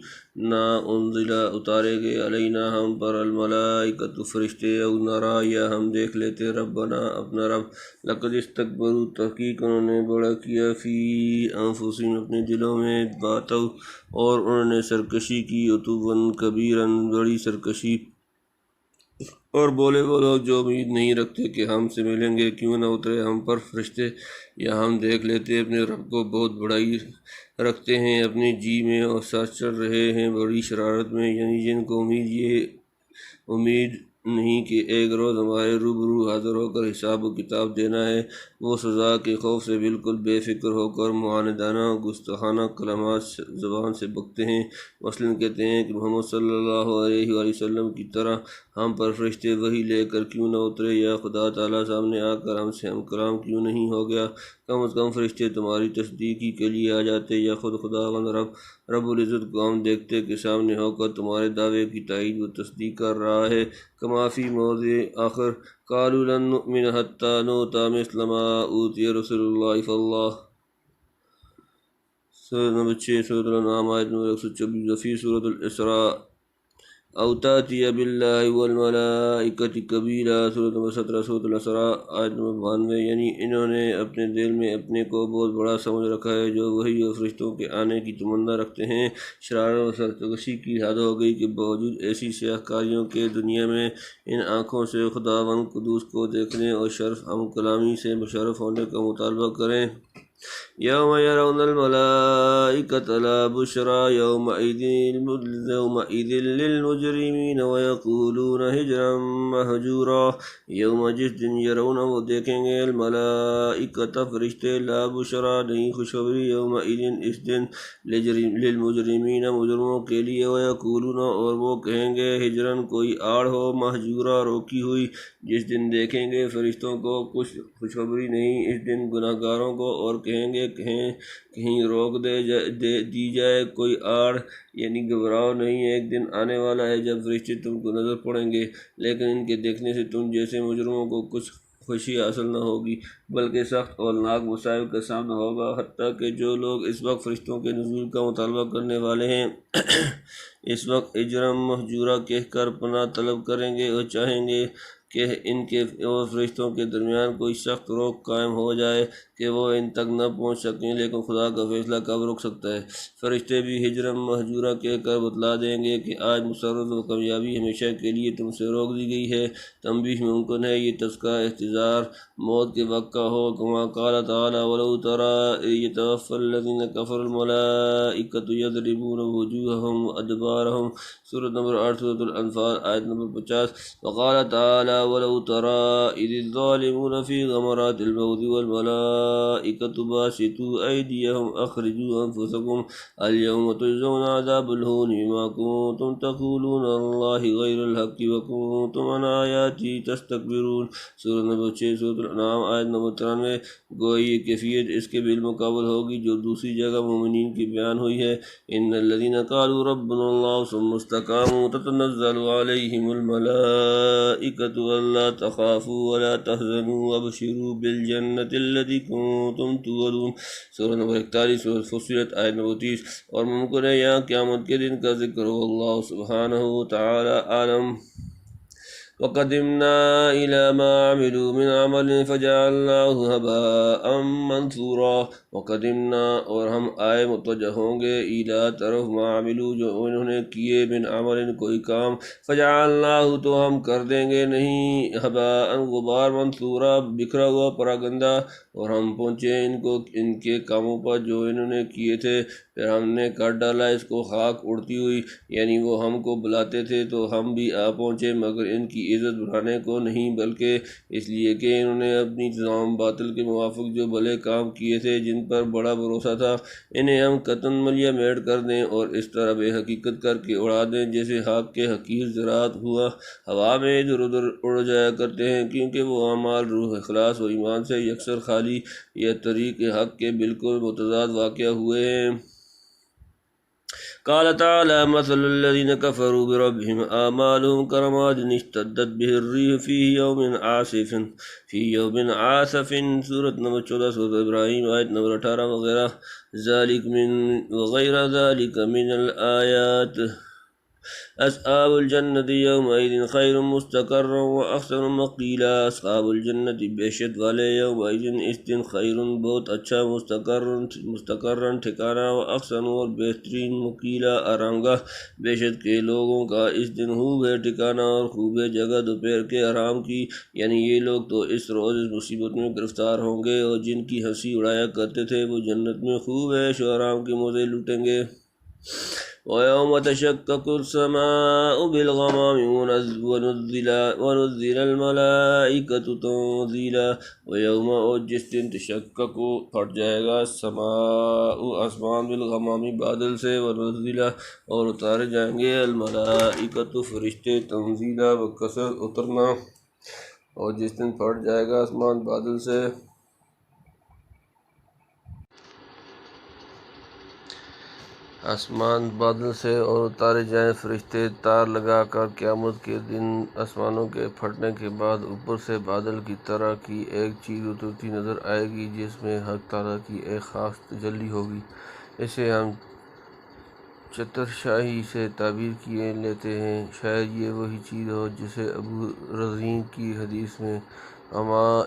Speaker 1: نا انزل اتارے گئے علینا ہم پر الملائکۃ فرشتے او نرا یا ہم دیکھ لیتے ربنا اپنا رب لقد استکبروا تحقیق انہوں نے بڑا کیا فی انفسہم اپنے دلوں میں باتوں اور انہوں نے سرکشی کی عتواً کبیراً بڑی سرکشی اور بولے وہ لوگ جو امید نہیں رکھتے کہ ہم سے ملیں گے کیوں نہ اترے ہم پر فرشتے یا ہم دیکھ لیتے اپنے رب کو بہت بڑائی رکھتے ہیں اپنی جی میں اور ساتھ چل رہے ہیں بڑی شرارت میں یعنی جن کو امید نہیں کہ ایک روز ہمارے روبرو حاضر ہو کر حساب و کتاب دینا ہے۔ وہ سزا کے خوف سے بالکل بے فکر ہو کر معاندانہ گستاخانہ کلمات زبان سے بکتے ہیں۔ مثلاً کہتے ہیں کہ محمد صلی اللہ علیہ وآلہ وسلم کی طرح ہم پر فرشتے وحی لے کر کیوں نہ اترے، یا خدا تعالیٰ سامنے آ کر ہم سے ہم کلام کیوں نہیں ہو گیا، کم از کم فرشتے تمہاری تصدیقی کے لیے آ جاتے، یا خود خداوند رب العزت کو ہم دیکھتے کہ سامنے ہو کر تمہارے دعوے کی تائید و تصدیق کر رہا ہے۔ کما فی موضع آخر قالوا لن نؤمن حتی نؤتی مثل ما اوتی رسول اللہ صلی اللہ۔ سورۃ نمبر 6 سورۃ الانعام آیت نمبر 124۔ وفی سورۃ الاسراء او تأتی باللہ والملائکۃ قبیلا، سورۃ نمبر 17 سورۃ الاسراء آیت نمبر 92۔ یعنی انہوں نے اپنے دل میں اپنے کو بہت بڑا سمجھ رکھا ہے، جو وحی اور فرشتوں کے آنے کی تمنا رکھتے ہیں۔ شرارت و سرکشی کی حد ہو گئی کہ باوجود ایسی سیاہ کاریوں کے دنیا میں ان آنکھوں سے خداوند قدوس کو دیکھنے اور شرف ہم کلامی سے مشرف ہونے کا مطالبہ کریں۔ یوم یرون الملائکۃ لا بشری یومئذ للمجرمین ویقولون حجرا مہجورا۔ یوم جس دن یرون وہ دیکھیں گے، الملائکۃ فرشتے، لا بشری نہیں خوشخبری، یومئذ اس دن، للمجرمین مجرموں کے لیے، ویقولون اور وہ کہیں گے، حجرن کوئی آڑ ہو، مہجورا روکی ہوئی۔ جس دن دیکھیں گے فرشتوں کو کچھ خوشخبری نہیں، اس دن گناہ گاروں کو، اور کہیں گے کہیں روک دی جائے کوئی آڑ، یعنی گھبراؤ نہیں، ایک دن آنے والا ہے جب فرشتے تم کو نظر پڑیں گے، لیکن ان کے دیکھنے سے تم جیسے مجرموں کو کچھ خوشی حاصل نہ ہوگی، بلکہ سخت اور ناک مصائب کا سامنا ہوگا۔ حتیٰ کہ جو لوگ اس وقت فرشتوں کے نزول کا مطالبہ کرنے والے ہیں اس وقت اجرم محجورہ کہہ کر پناہ طلب کریں گے اور چاہیں گے کہ ان کے اور فرشتوں کے درمیان کوئی سخت روک قائم ہو جائے کہ وہ ان تک نہ پہنچ سکیں، لیکن خدا کا فیصلہ کب رک سکتا ہے۔ فرشتے بھی ہجرم مہجورہ کہہ کر بتلا دیں گے کہ آج مسرت و کامیابی ہمیشہ کے لیے تم سے روک دی گئی ہے۔ تنبیہ ممکن ہے یہ تذکرہ احتضار موت کے وقت کا ہو، کما قال تعالیٰ ولو تری یتوفی الذین کفروا الملائکۃ یضربون وجوہہم وادبارہم، سورۃ نمبر 8 سورۃ الانفال آیت نمبر 50۔ وقال تعالیٰ ولو تری اذ الظالمون فی غمرات الموت والملائکۃ باسطوا ایدیہم اخرجوا انفسکم اليوم تجزون عذاب الہون بما کنتم تقولون علی اللہ غیر الحق وکنتم عن آیاتی تستکبرون، سورۃ نمبر 6 سورۃ الانعام آیت نمبر 93۔ گویا یہ کیفیت اس کے بالمقابل ہوگی جو دوسری جگہ مومنین کی بیان ہوئی ہے۔ ان الذین قالوا ربنا اللہ ثم استقاموا تتنزل علیہم الملائکۃ الا تخافوا ولا تحزنوا وابشروا بالجنۃ التي کنتم توعدون، سورۃ نمبر 41 سورۃ فصلت آیت نمبر 30۔ اور ممکن ہے یہاں قیامت کے دن کا ذکر ہو۔ اللہ سبحانہ وتعالی عالم۔ وَقَدِمْنَا إِلَىٰ مَا عَمِلُوا مِنْ عَمَلٍ فَجَعَلْنَاهُ هَبَاءً مَنْثُورًا۔ وَقَدِمْنَا اور ہم آئے متوجہ ہوں گے، إِلَىٰ طرف ما عملوا جو انہوں نے کیے، من عمل کوئی کام، فَجَعَلْنَاهُ تو ہم کر دیں گے نہیں، هَبَاءً غبار، منثورا بکھرا ہوا پراگندہ، اور ہم پہنچے ان کو ان کے کاموں پر جو انہوں نے کیے تھے، پھر ہم نے کر ڈالا اس کو خاک اڑتی ہوئی، یعنی وہ ہم کو بلاتے تھے تو ہم بھی آ پہنچے، مگر ان کی عزت بڑھانے کو نہیں، بلکہ اس لیے کہ انہوں نے اپنی تمام باطل کے موافق جو بھلے کام کیے تھے، جن پر بڑا بھروسہ تھا، انہیں ہم قطعاً ملیہ میٹ کر دیں اور اس طرح بے حقیقت کر کے اڑا دیں جیسے حق کے حقیر زراعت ہوا میں ادھر ادھر اڑ جایا کرتے ہیں، کیونکہ وہ اعمال روح اخلاص و ایمان سے یکسر خالی یا طریق حق کے بالکل متضاد واقع ہوئے ہیں۔ قال تعالیٰ مثل الذین کفروا بربهم اعمالهم کرماد اشتدت به الريح فی یوم عاصف، سورۃ نمبر 14 سورۃ ابراہیم آیت نمبر 18 وغیرہ۔ وغیر ذلك من الآیات۔ اصحاب الجنت یومئذ خیر مستقرا واحسن مقیلا، اصحاب الجنت بہشت والے یومئذ اس دن خیر بہت اچھا، مستقرا ٹھکانہ، واحسن اور بہترین، مقیلا آرام گاہ۔ بہشت کے لوگوں کا اس دن خوب ہے ٹھکانہ اور خوب ہے جگہ دوپہر کے آرام کی، یعنی یہ لوگ تو اس روز اس مصیبت میں گرفتار ہوں گے، اور جن کی ہنسی اڑایا کرتے تھے وہ جنت میں خوب عیش و آرام کے مزے لوٹیں گے۔ ويوم تشقق السماء بالغمام ونزل الملائكة تنزيلا ويوم، اور جس دن تشقق پھٹ جائے گا السماء آسمان بالغمام بادل سے، ونزل اور اتارے جائیں گے الملائکۃ فرشتے تنزیلا بکثرت اترنا، اور جس دن پھٹ جائے گا آسمان بادل سے اور اتارے جائیں فرشتے تار لگا کر، قیامت کے دن آسمانوں کے پھٹنے کے بعد اوپر سے بادل کی طرح کی ایک چیز اترتی نظر آئے گی جس میں حق تعالیٰ کی ایک خاص تجلی ہوگی۔ اسے ہم چتر شاہی سے تعبیر کیے لیتے ہیں، شاید یہ وہی چیز ہو جسے ابو رزین کی حدیث میں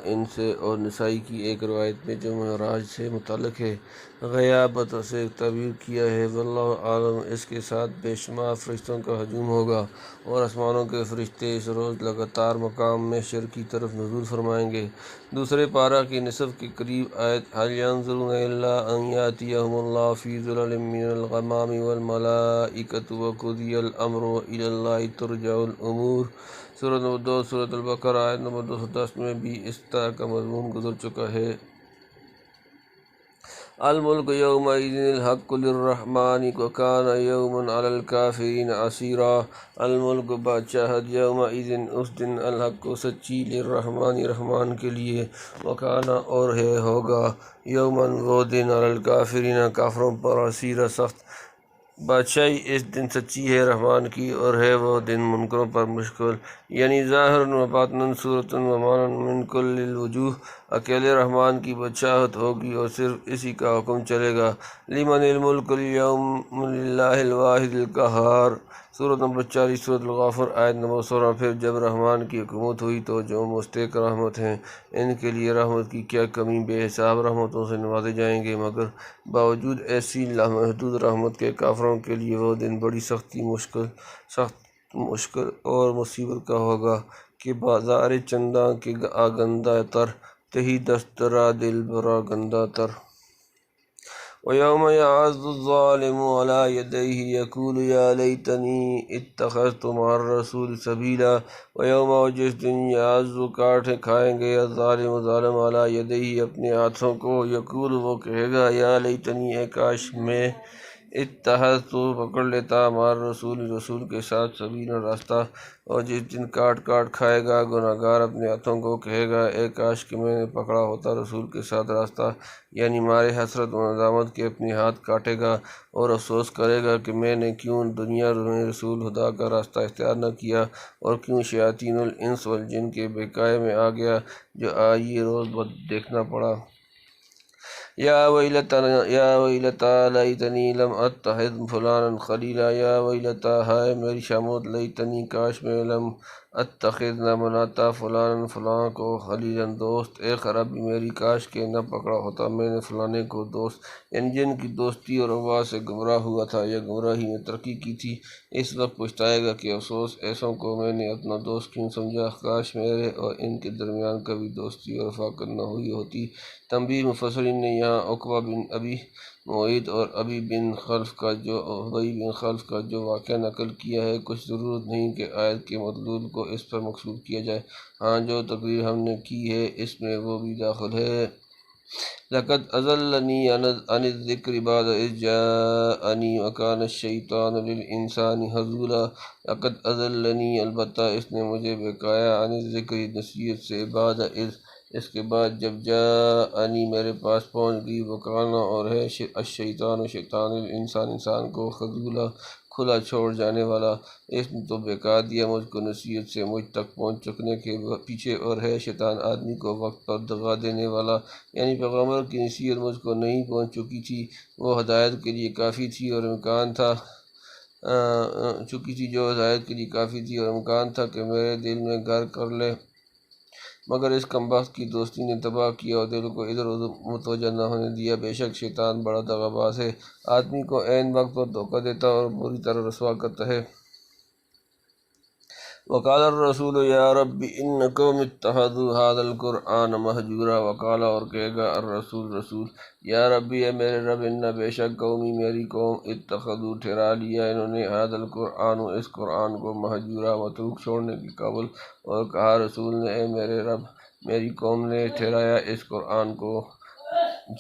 Speaker 1: ان سے اور نسائی کی ایک روایت میں جو معراج سے متعلق ہے غیابت سے تعبیر کیا ہے۔ واللہ عالم۔ اس کے ساتھ بے شمار فرشتوں کا ہجوم ہوگا اور آسمانوں کے فرشتے اس روز لگاتار مقام محشر کی طرف نزول فرمائیں گے۔ دوسرے پارہ کی نصف کے قریب آیت هل ينظرون إلا أن يأتيهم الله في ظلل من الغمام والملائكة وقضي الأمر وإلى الله ترجع الأمور، سورۃ نمبر 2 سورۃ البقرہ آیت نمبر 210 میں بھی اس طرح کا مضمون گزر چکا ہے۔ الملک یومئذ الحق للرحمن وکان یوما علی الکافرین عسیرا۔ الملک بادشاہت یومئذ اس دن الحق سچی للرحمن رحمان کے لیے، وکانا اور ہے ہوگا، یومن وہ دن علی الکافرین کافروں پر عسیرا سخت۔ بادشاہی اس دن سچی ہے رحمان کی، اور ہے وہ دن منکروں پر مشکل، یعنی ظاہر و باطن صورت و معنی من کل الوجوہ۔ اکیلے رحمان کی بادشاہت ہوگی اور صرف اسی کا حکم چلے گا۔ لمن الملک اليوم للہ الواحد القہار، سورۃ نمبر 40 سورۃ الغافر آیت نمبر 16۔ پھر جب رحمان کی حکومت ہوئی تو جو مستحق رحمت ہیں ان کے لیے رحمت کی کیا کمی، بے حساب رحمتوں سے نوازے جائیں گے، مگر باوجود ایسی لامحدود رحمت کے کافروں کے لیے وہ دن بڑی سخت مشکل اور مصیبت کا ہوگا کہ بازار چنداں کے آگندہ تر، تہی دست را دل برا گندہ تر۔ وَيَوْمَ يَعَضُّ الظَّالِمُ عَلَىٰ يَدَيْهِ يَقُولُ يَا لَيْتَنِي اتَّخَذْتُ مَعَ الرَّسُولِ سَبِيلًا۔ وَيَوْمَ، اور جس دن يَعَضُّ کاٹ کھائیں گے الظالم ظالم عَلَىٰ يَدَيْهِ اپنے ہاتھوں کو، یقول وہ کہے گا یا لیتنی اے کاش میں اتخذت پکڑ لیتا مع الرسول رسول کے ساتھ سبیلا راستہ۔ اور جس دن کاٹ کھائے گا گناہگار اپنے ہاتھوں کو، کہے گا اے کاش کہ میں نے پکڑا ہوتا رسول کے ساتھ راستہ، یعنی مارے حسرت و ندامت کے اپنے ہاتھ کاٹے گا اور افسوس کرے گا کہ میں نے کیوں دنیا میں رسول خدا کا راستہ اختیار نہ کیا، اور کیوں شیاطین الانس والجن کے بہکائے میں آ گیا، جو یہ روز بد دیکھنا پڑا۔ یا ویلتا لیتنی لم اتخذ فلانا خلیلا، یا ویلتا ہائے میری شامت، لیتنی کاش میں لم اتخذ نہ بناتا فلانا فلاں کو خلیلا دوست، اے خرابی میری کاش کہ نہ پکڑا ہوتا میں نے فلانے کو دوست، یعنی جن کی دوستی اور ابا سے گمراہ ہوا تھا یا گمراہی میں ترقی کی تھی، اس وقت پچھتائے گا کہ افسوس ایسوں کو میں نے اپنا دوست کیوں سمجھا، کاش میرے اور ان کے درمیان کبھی دوستی اور رفاقت نہ ہوئی ہوتی۔ تنبیہ، مفسرین نے یہاں عقبہ بن ابی معیط اور ابی بن خلف کا جو واقعہ نقل کیا ہے، کچھ ضرورت نہیں کہ آیت کے مدلول کو اس پر مقصور کیا جائے، ہاں جو تقریر ہم نے کی ہے اس میں وہ بھی داخل ہے۔ لقد اضلنی عن الذکر بعد اذ جاءنی وکان الشیطان للانسان خذولا۔ لقد اضلنی، البتہ اس نے مجھے بہکایا، عن الذکر نصیحت سے، بعد اذ اس کے بعد جب جاءنی میرے پاس پہنچ گئی، وکانا اور ہے الشیطان شیطان انسان کو خذولا کھلا چھوڑ جانے والا، اس نے تو بہکا دیا مجھ کو نصیحت سے مجھ تک پہنچ چکنے کے پیچھے، اور ہے شیطان آدمی کو وقت پر دغا دینے والا، یعنی پیغمبر کی نصیحت مجھ کو نہیں پہنچ چکی تھی، وہ ہدایت کے لیے کافی تھی اور امکان تھا کہ میرے دل میں گھر کر لے، مگر اس کم بخت کی دوستی نے تباہ کیا اور دل کو ادھر ادھر متوجہ نہ ہونے دیا۔ بے شک شیطان بڑا دغا باز ہے، آدمی کو عین وقت پر دھوکہ دیتا اور بری طرح رسوا کرتا ہے۔ وقال الرسول یا رب ان قوم اتخذوا هذا القرآن مہجورا، وقال اور کہے گا الرسول رسول یا ربی اے میرے رب ان بے شک قومی میری قوم اتخذوا ٹھہرا لیا انہوں نے هذا القرآن اس قرآن کو مہجورا متروک چھوڑنے کے قابل، اور کہا رسول نے اے میرے رب میری قوم نے ٹھہرایا اس قرآن کو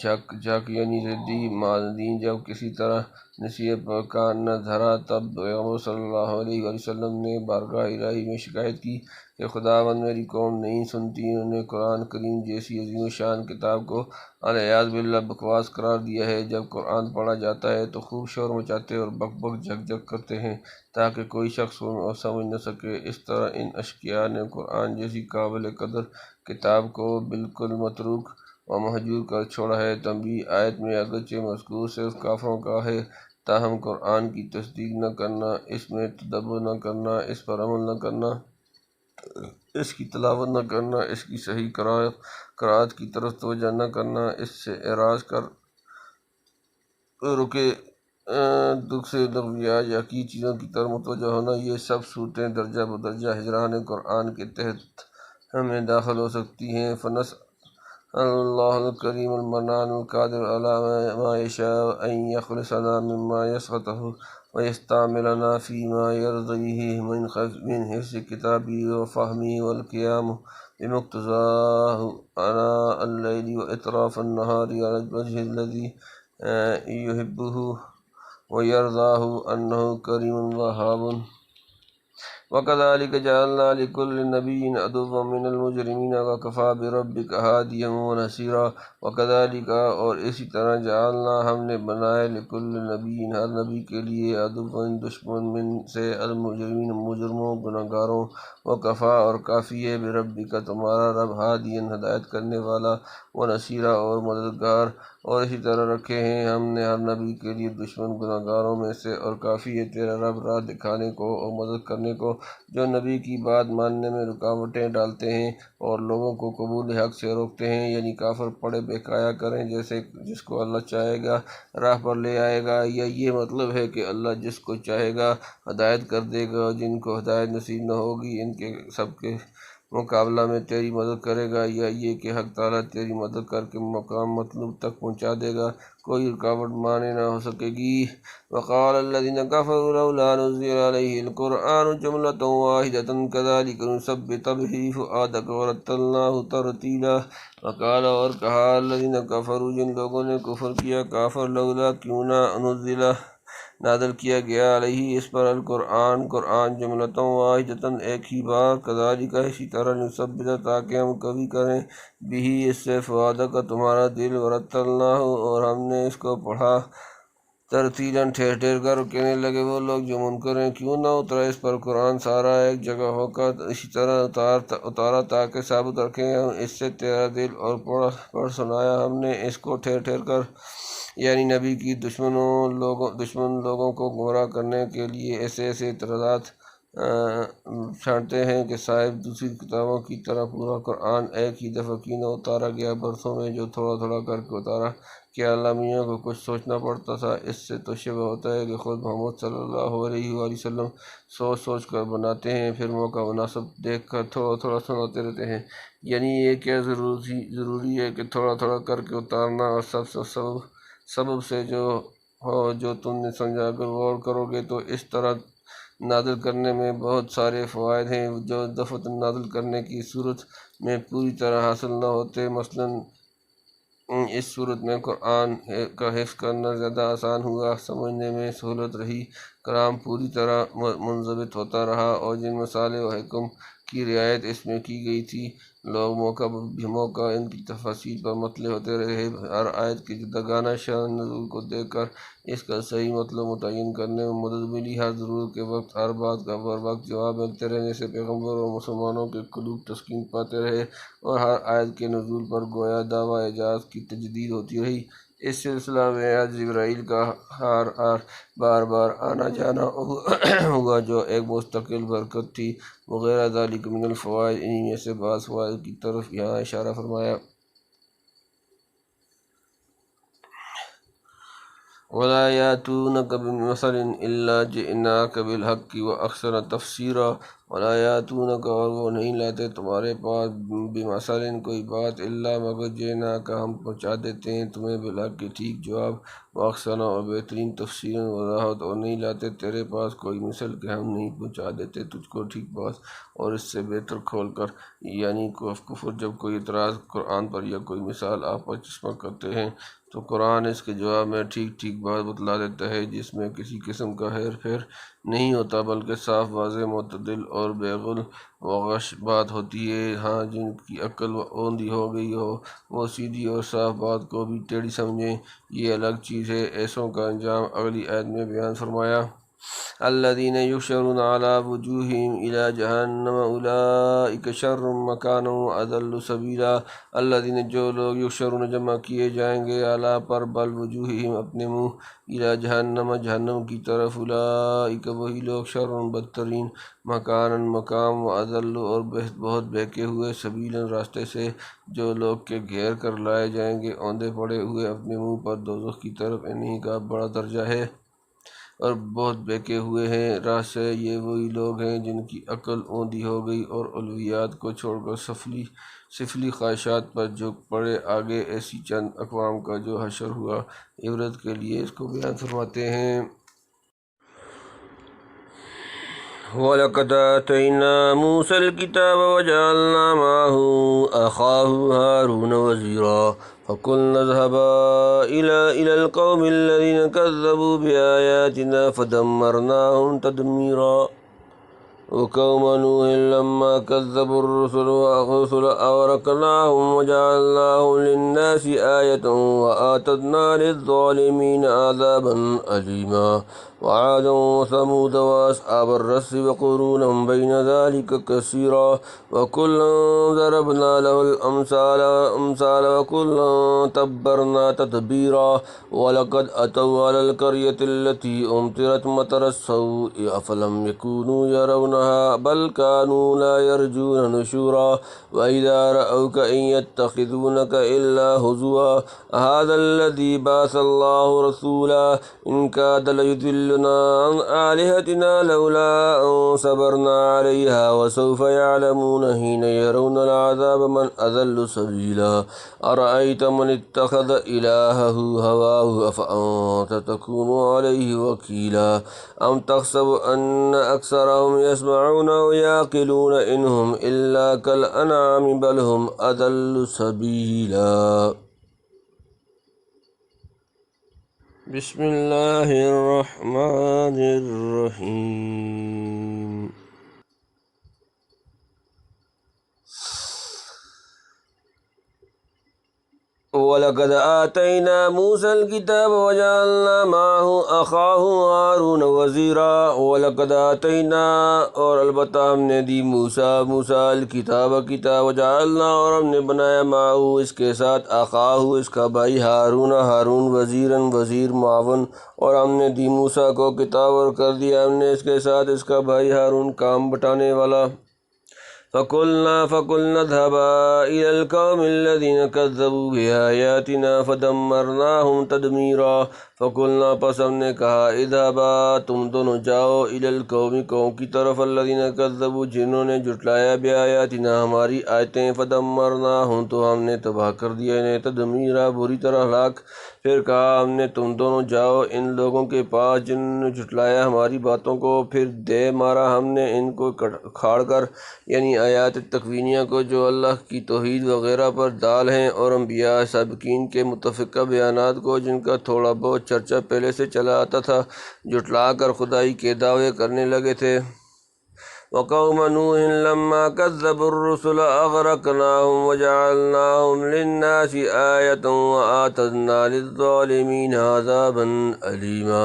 Speaker 1: جھک یعنی ردی معذدین، جب کسی طرح نصیحت پر کان نہ دھرا تب پیغمبر صلی اللہ علیہ وسلم نے بارگاہ الہی میں شکایت کی کہ خداوند میری قوم نہیں سنتی، انہوں نے قرآن کریم جیسی عظیم و شان کتاب کو العیاذ باللہ بکواس قرار دیا ہے۔ جب قرآن پڑھا جاتا ہے تو خوب شور مچاتے اور بک بک جھک جھک کرتے ہیں تاکہ کوئی شخص سن اور سمجھ نہ سکے۔ اس طرح ان اشقیاء نے قرآن جیسی قابل قدر کتاب کو بالکل متروک اور مہجور کر چھوڑا ہے۔ تنبیہ آیت میں اگرچہ مذکور صرف کافروں کا ہے، تاہم قرآن کی تصدیق نہ کرنا، اس میں تدبر نہ کرنا، اس پر عمل نہ کرنا، اس کی تلاوت نہ کرنا، اس کی صحیح قرأت کی طرف توجہ نہ کرنا، اس سے اعراض کر رکے دکھ سے لغویات یا کی چیزوں کی طرف متوجہ ہونا، یہ سب صورتیں درجہ بدرجہ ہجران قرآن کے تحت ہمیں داخل ہو سکتی ہیں۔ فنس اللہ الکریم المنان القادر علی ما یشاء ان یخلصنا مما یسخطہ ویستعملنا فیما یرضیہ من حفظ کتابی وفہمی والقیام بمقتضاہ آناء اللیل واطراف النہار علی الوجہ الذی یحبہ ویرضاہ انہ کریم وہاب۔ وَكَذَلِكَ جَعَلْنَا لِكُلِّ نَبِيٍّ عَدُوًّا مِّنَ الْمُجْرِمِينَ وَكَفَىٰ بِرَبِّكَ هَادِيًا وَنَصِيرًا۔ وَكَذَلِكَ اور اسی طرح جعلنا ہم نے بنائے لِكُلِّ نَبِيٍّ ہر نبی کے لیے عَدُوًّا دشمن من سے المجرمین مجرموں گناہگاروں، وَكَفَىٰ اور کافی ہے بِرَبِّكَ تمہارا رب ہادیًا ہدایت کرنے والا، وَنَصِيرًا اور مددگار۔ اور اسی طرح رکھے ہیں ہم نے ہر نبی کے لیے دشمن گناہگاروں میں سے، اور کافی ہے تیرا رب راہ دکھانے کو اور مدد کرنے کو جو نبی کی بات ماننے میں رکاوٹیں ڈالتے ہیں اور لوگوں کو قبول حق سے روکتے ہیں، یعنی کافر پڑھے بہکایا کریں جیسے جس کو اللہ چاہے گا راہ پر لے آئے گا، یا یہ مطلب ہے کہ اللہ جس کو چاہے گا ہدایت کر دے گا، اور جن کو ہدایت نصیب نہ ہوگی ان کے سب کے مقابلہ میں تیری مدد کرے گا، یا یہ کہ حق تعالیٰ تیری مدد کر کے مقام مطلوب تک پہنچا دے گا، کوئی رکاوٹ مانے نہ ہو سکے گی۔ وقال الذين كفروا لولا نزل عليه القرآن جملة واحدة كذلك نثبت به فؤادك ورتلناه ترتیلا۔ وقال اور کہا الذين كفروا جن لوگوں نے کفر کیا کافر، لولا کیوں نہ نزل نازل کیا گیا علیہ اس پر القرآن قرآن جملۃ واحدۃ ایک ہی بار، کذالک اسی طرح نثبت تاکہ ہم قوی کریں بھی اس سے فؤادک تمہارا دل، ورتلناہ اور ہم نے اس کو پڑھا ترتیلاً ٹھہر ٹھہر کر۔ کہنے لگے وہ لوگ جو منکر ہیں کیوں نہ اترا اس پر قرآن سارا ایک جگہ ہو کر، اسی طرح اتارا تاکہ ثابت رکھیں ہم اس سے تیرا دل، اور پڑھ سنایا ہم نے اس کو ٹھہر ٹھہر کر، یعنی نبی کی دشمن لوگوں کو گمراہ کرنے کے لیے ایسے ایسے اعتراضات چھانٹتے ہیں کہ صاحب دوسری کتابوں کی طرح پورا قرآن ایک ہی دفعہ کیوں نہ اتارا گیا برسوں میں جو تھوڑا تھوڑا کر کے اتارا، کیا عالمیوں کو کچھ سوچنا پڑتا تھا؟ اس سے تو شبہ ہوتا ہے کہ خود محمد صلی اللہ علیہ وآلہ وسلم سوچ سوچ کر بناتے ہیں، پھر موقع مناسب دیکھ کر تھوڑا تھوڑا سناتے رہتے ہیں۔ یعنی یہ کیا ضروری ہے کہ تھوڑا تھوڑا کر کے اتارنا، اور سبب سے جو تم نے سمجھا، اگر غور کرو گے تو اس طرح نازل کرنے میں بہت سارے فوائد ہیں جو دفعتاً نازل کرنے کی صورت میں پوری طرح حاصل نہ ہوتے۔ مثلاً اس صورت میں قرآن کا حفظ کرنا زیادہ آسان ہوا، سمجھنے میں سہولت رہی، کلام پوری طرح منضبط ہوتا رہا، اور جن مصالح و حکم کی رعایت اس میں کی گئی تھی لوگ موقع ان کی تفاصیل پر مطلع ہوتے رہے۔ ہر آیت کے جداگانہ شان نزول کو دیکھ کر اس کا صحیح مطلب متعین کرنے میں مدد ملی۔ ہر ضرورت کے وقت ہر بات کا بر وقت جواب ملتے رہنے سے پیغمبر اور مسلمانوں کے قلوب تسکین پاتے رہے، اور ہر آیت کے نزول پر گویا دعویٰ اعجاز کی تجدید ہوتی رہی۔ اس سلسلہ میں آج جبرائیل کا بار بار آنا جانا ہوا جو ایک مستقل برکت تھی۔ وغیرہ ذالک من الفوائد، انہی میں سے بعض فوائد کی طرف یہاں اشارہ فرمایا۔ ولا يأتونك بمثل إلا جئناك بالحق وأحسن تفسيرا ولا يأتونك اور وہ نہیں لاتے تمہارے پاس بمثل کوئی بات الا مگر جئناک ہم پہنچا دیتے ہیں تمہیں بالحق کے ٹھیک جواب واحسن اور بہترین تفسیر وضاحت اور نہیں لاتے تیرے پاس کوئی مثل کہ ہم نہیں پہنچا دیتے تجھ کو ٹھیک بات اور اس سے بہتر کھول کر یعنی کفر جب کوئی اعتراض قرآن پر یا کوئی مثال آپ پر چشمہ کرتے ہیں تو قرآن اس کے جواب میں ٹھیک ٹھیک بات بتلا دیتا ہے جس میں کسی قسم کا ہیر پھیر نہیں ہوتا بلکہ صاف واضح معتدل اور بیغل وغش بات ہوتی ہے۔ ہاں جن کی عقل اوندھی ہو گئی ہو وہ سیدھی اور صاف بات کو بھی ٹیڑھی سمجھیں، یہ الگ چیز ہے۔ ایسوں کا انجام اگلی آیت میں بیان فرمایا۔ الذين يحشرون على وجوههم إلى جهنم أولئك شر مكانا وأضل سبيلا۔ الذين جو لوگ یحشرون جمع کیے جائیں گے اعلیٰ پر بل وجوہہم اپنے منہ إلى جہنم جہنم کی طرف اولئک وہی لوگ شر بدترین مکانا مقام وأضل اور بہت بہکے ہوئے سبیلا راستے سے، جو لوگ کے گھیر کر لائے جائیں گے اوندے پڑے ہوئے اپنے منہ پر دوزخ کی طرف، انہی کا بڑا درجہ ہے اور بہت بہکے ہوئے ہیں راہ سے۔ یہ وہی لوگ ہیں جن کی عقل اوندھی ہو گئی اور علویات کو چھوڑ کر سفلی خواہشات پر جھک پڑے۔ آگے ایسی چند اقوام کا جو حشر ہوا عبرت کے لیے اس کو بیان فرماتے ہیں۔ وَلَقَدْ آتَيْنَا مُوسَى الْكِتَابَ وَجَعَلْنَا مَعَهُ أَخَاهُ هَارُونَ وَزِيرًا فَقُلْنَا اذْهَبَا إِلَى الْقَوْمِ الَّذِينَ كَذَّبُوا بِآيَاتِنَا فَدَمَّرْنَاهُمْ تَدْمِيرًا وقوم نوح لما كذبوا الرسل أغرقناهم وجعلناهم للناس آية وأعتدنا للظالمين عذابا أليما وعادا وثمود وأصحاب الرس وقرونا بين ذلك كثيرا وكلا ضربنا له الأمثال وكلا تبرنا تتبيرا ولقد أتوا على القرية التي أمطرت مطر السوء أفلم يكونوا يرونها بل كانوا لا يرجون نشورا وإذا رأوك إن يتخذونك إلا هزوا هذا الذي بعث الله رسولا إن كاد ليضلنا عن آلهتنا لولا أن صبرنا عليها وسوف يعلمون حين يرون العذاب من أضل سبيلا أرأيت من اتخذ إلهه هواه أفأنت تكون عليه وكيلا أم تحسب أن أكثرهم يسمعون ويعقلون إنهم إلا كالأنعام بل هم أضل سبيلا۔ بسم اللہ الرحمن الرحیم۔ وَلَقَدْ آتَيْنَا مُوسَى الْكِتَابَ وَجَعَلْنَا مَعَهُ أَخَاهُ هَارُونَ وَزِيرًا وَلَقَدْ آتَيْنَا اور البتہ ہم نے دی موسیٰ الکتاب وجعلنا اور ہم نے بنایا معه اس کے ساتھ اخاہ اس کا بھائی ہارون وزیراً وزیر معاون، اور ہم نے دی موسیٰ کو کتاب اور کر دیا ہم نے اس کے ساتھ اس کا بھائی ہارون کام بٹانے والا۔ فَقُلْنَا اذْهَبَا إِلَى الْقَوْمِ الَّذِينَ كَذَّبُوا بِآيَاتِنَا فَدَمَّرْنَاهُمْ تَدْمِيرًا فَقُلْنَا پس ہم نے کہا اذْهَبَا تم دونوں جاؤ إِلَى الْقَوْمِ قوم کی طرف الَّذِينَ كَذَّبُوا جنہوں نے جھٹلایا بِآيَاتِنَا ہماری آیتیں فَدَمَّرْنَاهُمْ تو ہم نے تباہ کر دیا انہیں تدمیرا بری طرح ہلاک۔ پھر کہا ہم نے تم دونوں جاؤ ان لوگوں کے پاس جنہوں نے جھٹلایا ہماری باتوں کو، پھر دے مارا ہم نے ان کو کھاڑ کر، یعنی آیات تکوینیہ کو جو اللہ کی توحید وغیرہ پر دال ہیں، اور انبیاء سابقین کے متفقہ بیانات کو جن کا تھوڑا بہت چرچا پہلے سے چلا آتا تھا، جھٹلا کر خدائی کے دعوے کرنے لگے تھے۔ وقوم نوح لما كذبوا الرسل أغرقناهم وجعلناهم للناس آية وأعتدنا للظالمين عذابا أليما۔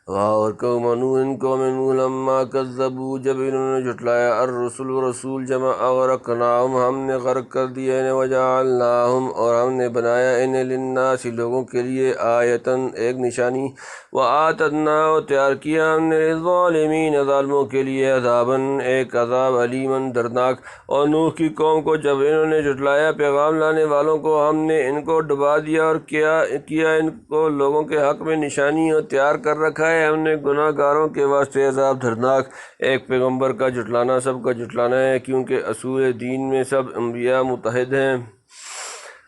Speaker 1: اور قوم نوح قوم نوح لما کذبوا جب انہوں نے جھٹلایا الرسل رسول جمع اغرقناہم ہم نے غرق کر دیا انہیں وجعلناہم اور ہم نے بنایا انہیں للناس لوگوں کے لیے آیتن ایک نشانی وآتدنا اور تیار کیا ہم نے للظالمین ظالموں کے لیے عذاباً ایک عذاب علیماً دردناک۔ اور نوح کی قوم کو جب انہوں نے جھٹلایا پیغام لانے والوں کو ہم نے ان کو ڈبا دیا اور کیا ان کو لوگوں کے حق میں نشانی اور تیار کر رکھا ہے ہم نے گناہ گاروں کے واسطے عذاب دردناک۔ ایک پیغمبر کا جھٹلانا سب کا جھٹلانا ہے کیونکہ اصول دین میں سب انبیاء متحد ہیں۔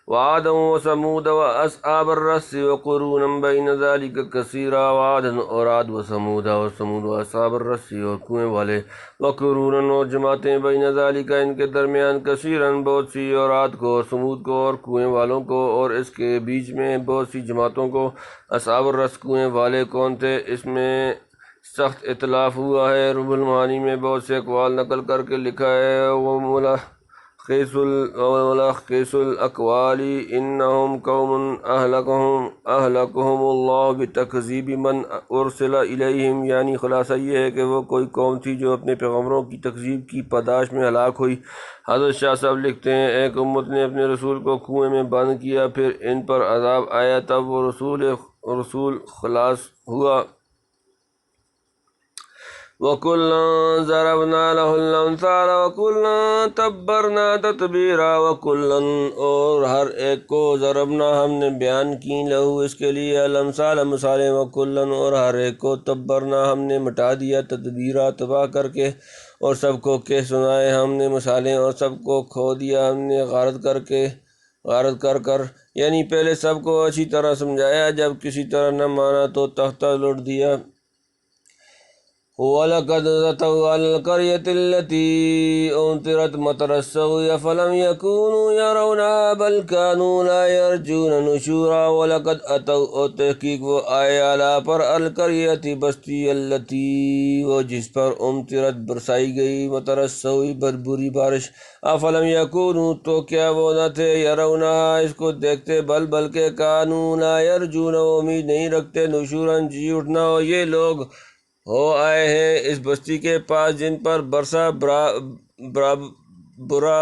Speaker 1: وعادا وثمود واصحاب الرس وقرونا بین ذلک کثیرا وعادا اور عاد وثمود واصحاب الرس اور کنویں والے وقرونا اور جماعتیں بین ذلک ان کے درمیان کثیراً بہت سی اور عاد کو اور ثمود کو اور کنویں والوں کو اور اس کے بیچ میں بہت سی جماعتوں کو۔ اصحاب الرس کنویں والے کون تھے اس میں سخت اختلاف ہوا ہے۔ رب المعانی میں بہت سے اقوال نقل کر کے لکھا ہے وَمُلَخِّصُ الْأَقْوَالِ إِنَّهُمْ قَوْمٌ أَهْلَكَهُمُ اللَّهُ بِتَكْذِيبِ مَنْ أُرْسِلَ إِلَيْهِمْ یعنی خلاصہ یہ ہے کہ وہ کوئی قوم تھی جو اپنے پیغمبروں کی تکذیب کی پاداش میں ہلاک ہوئی۔ حضرت شاہ صاحب لکھتے ہیں ایک امت نے اپنے رسول کو کنویں میں بند کیا پھر ان پر عذاب آیا تب وہ رسول خلاص ہوا۔ وَكُلًّا ضَرَبْنَا لَهُ الْأَمْثَالَ وَكُلًّا تَبَّرْنَا تَتْبِيرًا وَكُلًّا اور ہر ایک کو ضربنا ہم نے بیان کی لہو اس کے لیے الامثال مثالیں وَكُلًّا اور ہر ایک کو تبرنا ہم نے مٹا دیا تدبیرا تباہ کر کے اور سب کو کہہ سنائے ہم نے مثالیں اور سب کو کھو دیا ہم نے غارت کر یعنی پہلے سب کو اچھی طرح سمجھایا جب کسی طرح نہ مانا تو تختہ لوٹ دیا۔ وَلَقَدْ أَتَوْا عَلَى الْقَرْيَةِ الَّتِي أُمْطِرَتْ مَطَرَ السَّوْءِ فَلَمْ يَكُونُوا يَرَوْنَهَا بَلْ كَانُوا لَا يَرْجُونَ نُشُورًا وَلَقَدْ أَتَوْا اور تحقیق وہ آئے عَلَىٰ پر الْقَرْيَةِ بستی الَّتِي وہ جس پر أُمْطِرَتْ برسائی گئی مطر السَّوْء بری بارش فَلَمْ يَكُونُوا تو کیا وہ نہ تھے يَرَوْنَهَا اس کو دیکھتے بلکہ كَانُوا لَا يَرْجُونَ وہ امید نہیں رکھتے نُشُورًا جی اٹھنا اور یہ لوگ ہو آئے ہیں اس بستی کے پاس جن پر برا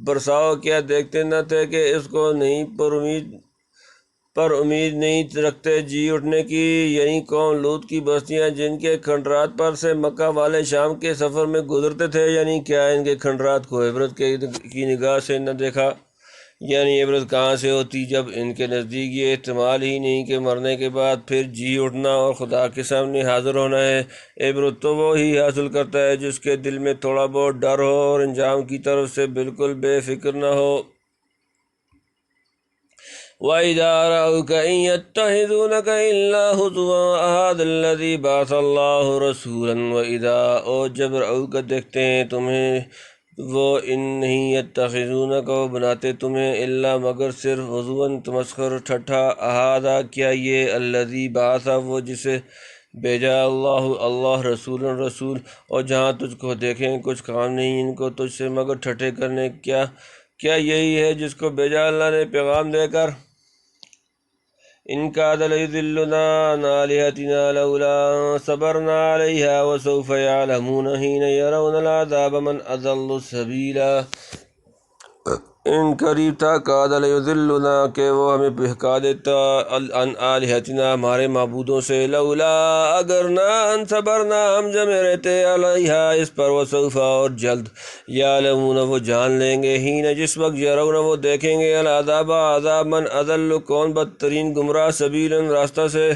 Speaker 1: برساؤ کیا دیکھتے نہ تھے کہ اس کو نہیں پر امید نہیں رکھتے جی اٹھنے کی یعنی قوم لوط کی بستیاں جن کے کھنڈرات پر سے مکہ والے شام کے سفر میں گزرتے تھے یعنی کیا ان کے کھنڈرات کو عبرت کی نگاہ سے نہ دیکھا یعنی عبرت کہاں سے ہوتی جب ان کے نزدیک یہ احتمال ہی نہیں کہ مرنے کے بعد پھر جی اٹھنا اور خدا کے سامنے حاضر ہونا ہے۔ عبرت تو وہ ہی حاصل کرتا ہے جس کے دل میں تھوڑا بہت ڈر ہو اور انجام کی طرف سے بالکل بے فکر نہ ہو۔ وَإِذَا رَأَوْكَ إِن يَتَّخِذُونَكَ إِلَّا هُزُوًا أَهَٰذَا الَّذِي بَعَثَ اللَّهُ رَسُولًا وَإِذَا اور جب رأوک دیکھتے ہیں تمہیں وہ ان نہیں یتخذونک وہ بناتے تمہیں الا مگر صرف حضواً تمسخر ٹھٹھا احاذا کیا یہ الذی بعث وہ جسے بھیجا اللہ رسول اور جہاں تجھ کو دیکھیں کچھ کام نہیں ان کو تجھ سے مگر ٹھٹھے کرنے کیا یہی ہے جس کو بھیجا اللہ نے پیغام دے کر۔ إن كاد ليضلنا عن آلهتنا لولا صبرنا عليها وسوف يعلمون حين يرون العذاب من أضل سبيلا۔ ان قریب تھا کاد لیضلنا کہ وہ ہمیں بہکا دیتا عن آلہتنا ہمارے معبودوں سے لولا اگر نہ ان صبرنا ہم جمے رہتے علیہا اس پر وسوف اور جلد یعلمون وہ جان لیں گے ہین جس وقت یرون وہ دیکھیں گے العذاب عذاب من اضل کون بدترین گمراہ سبیلا راستہ سے۔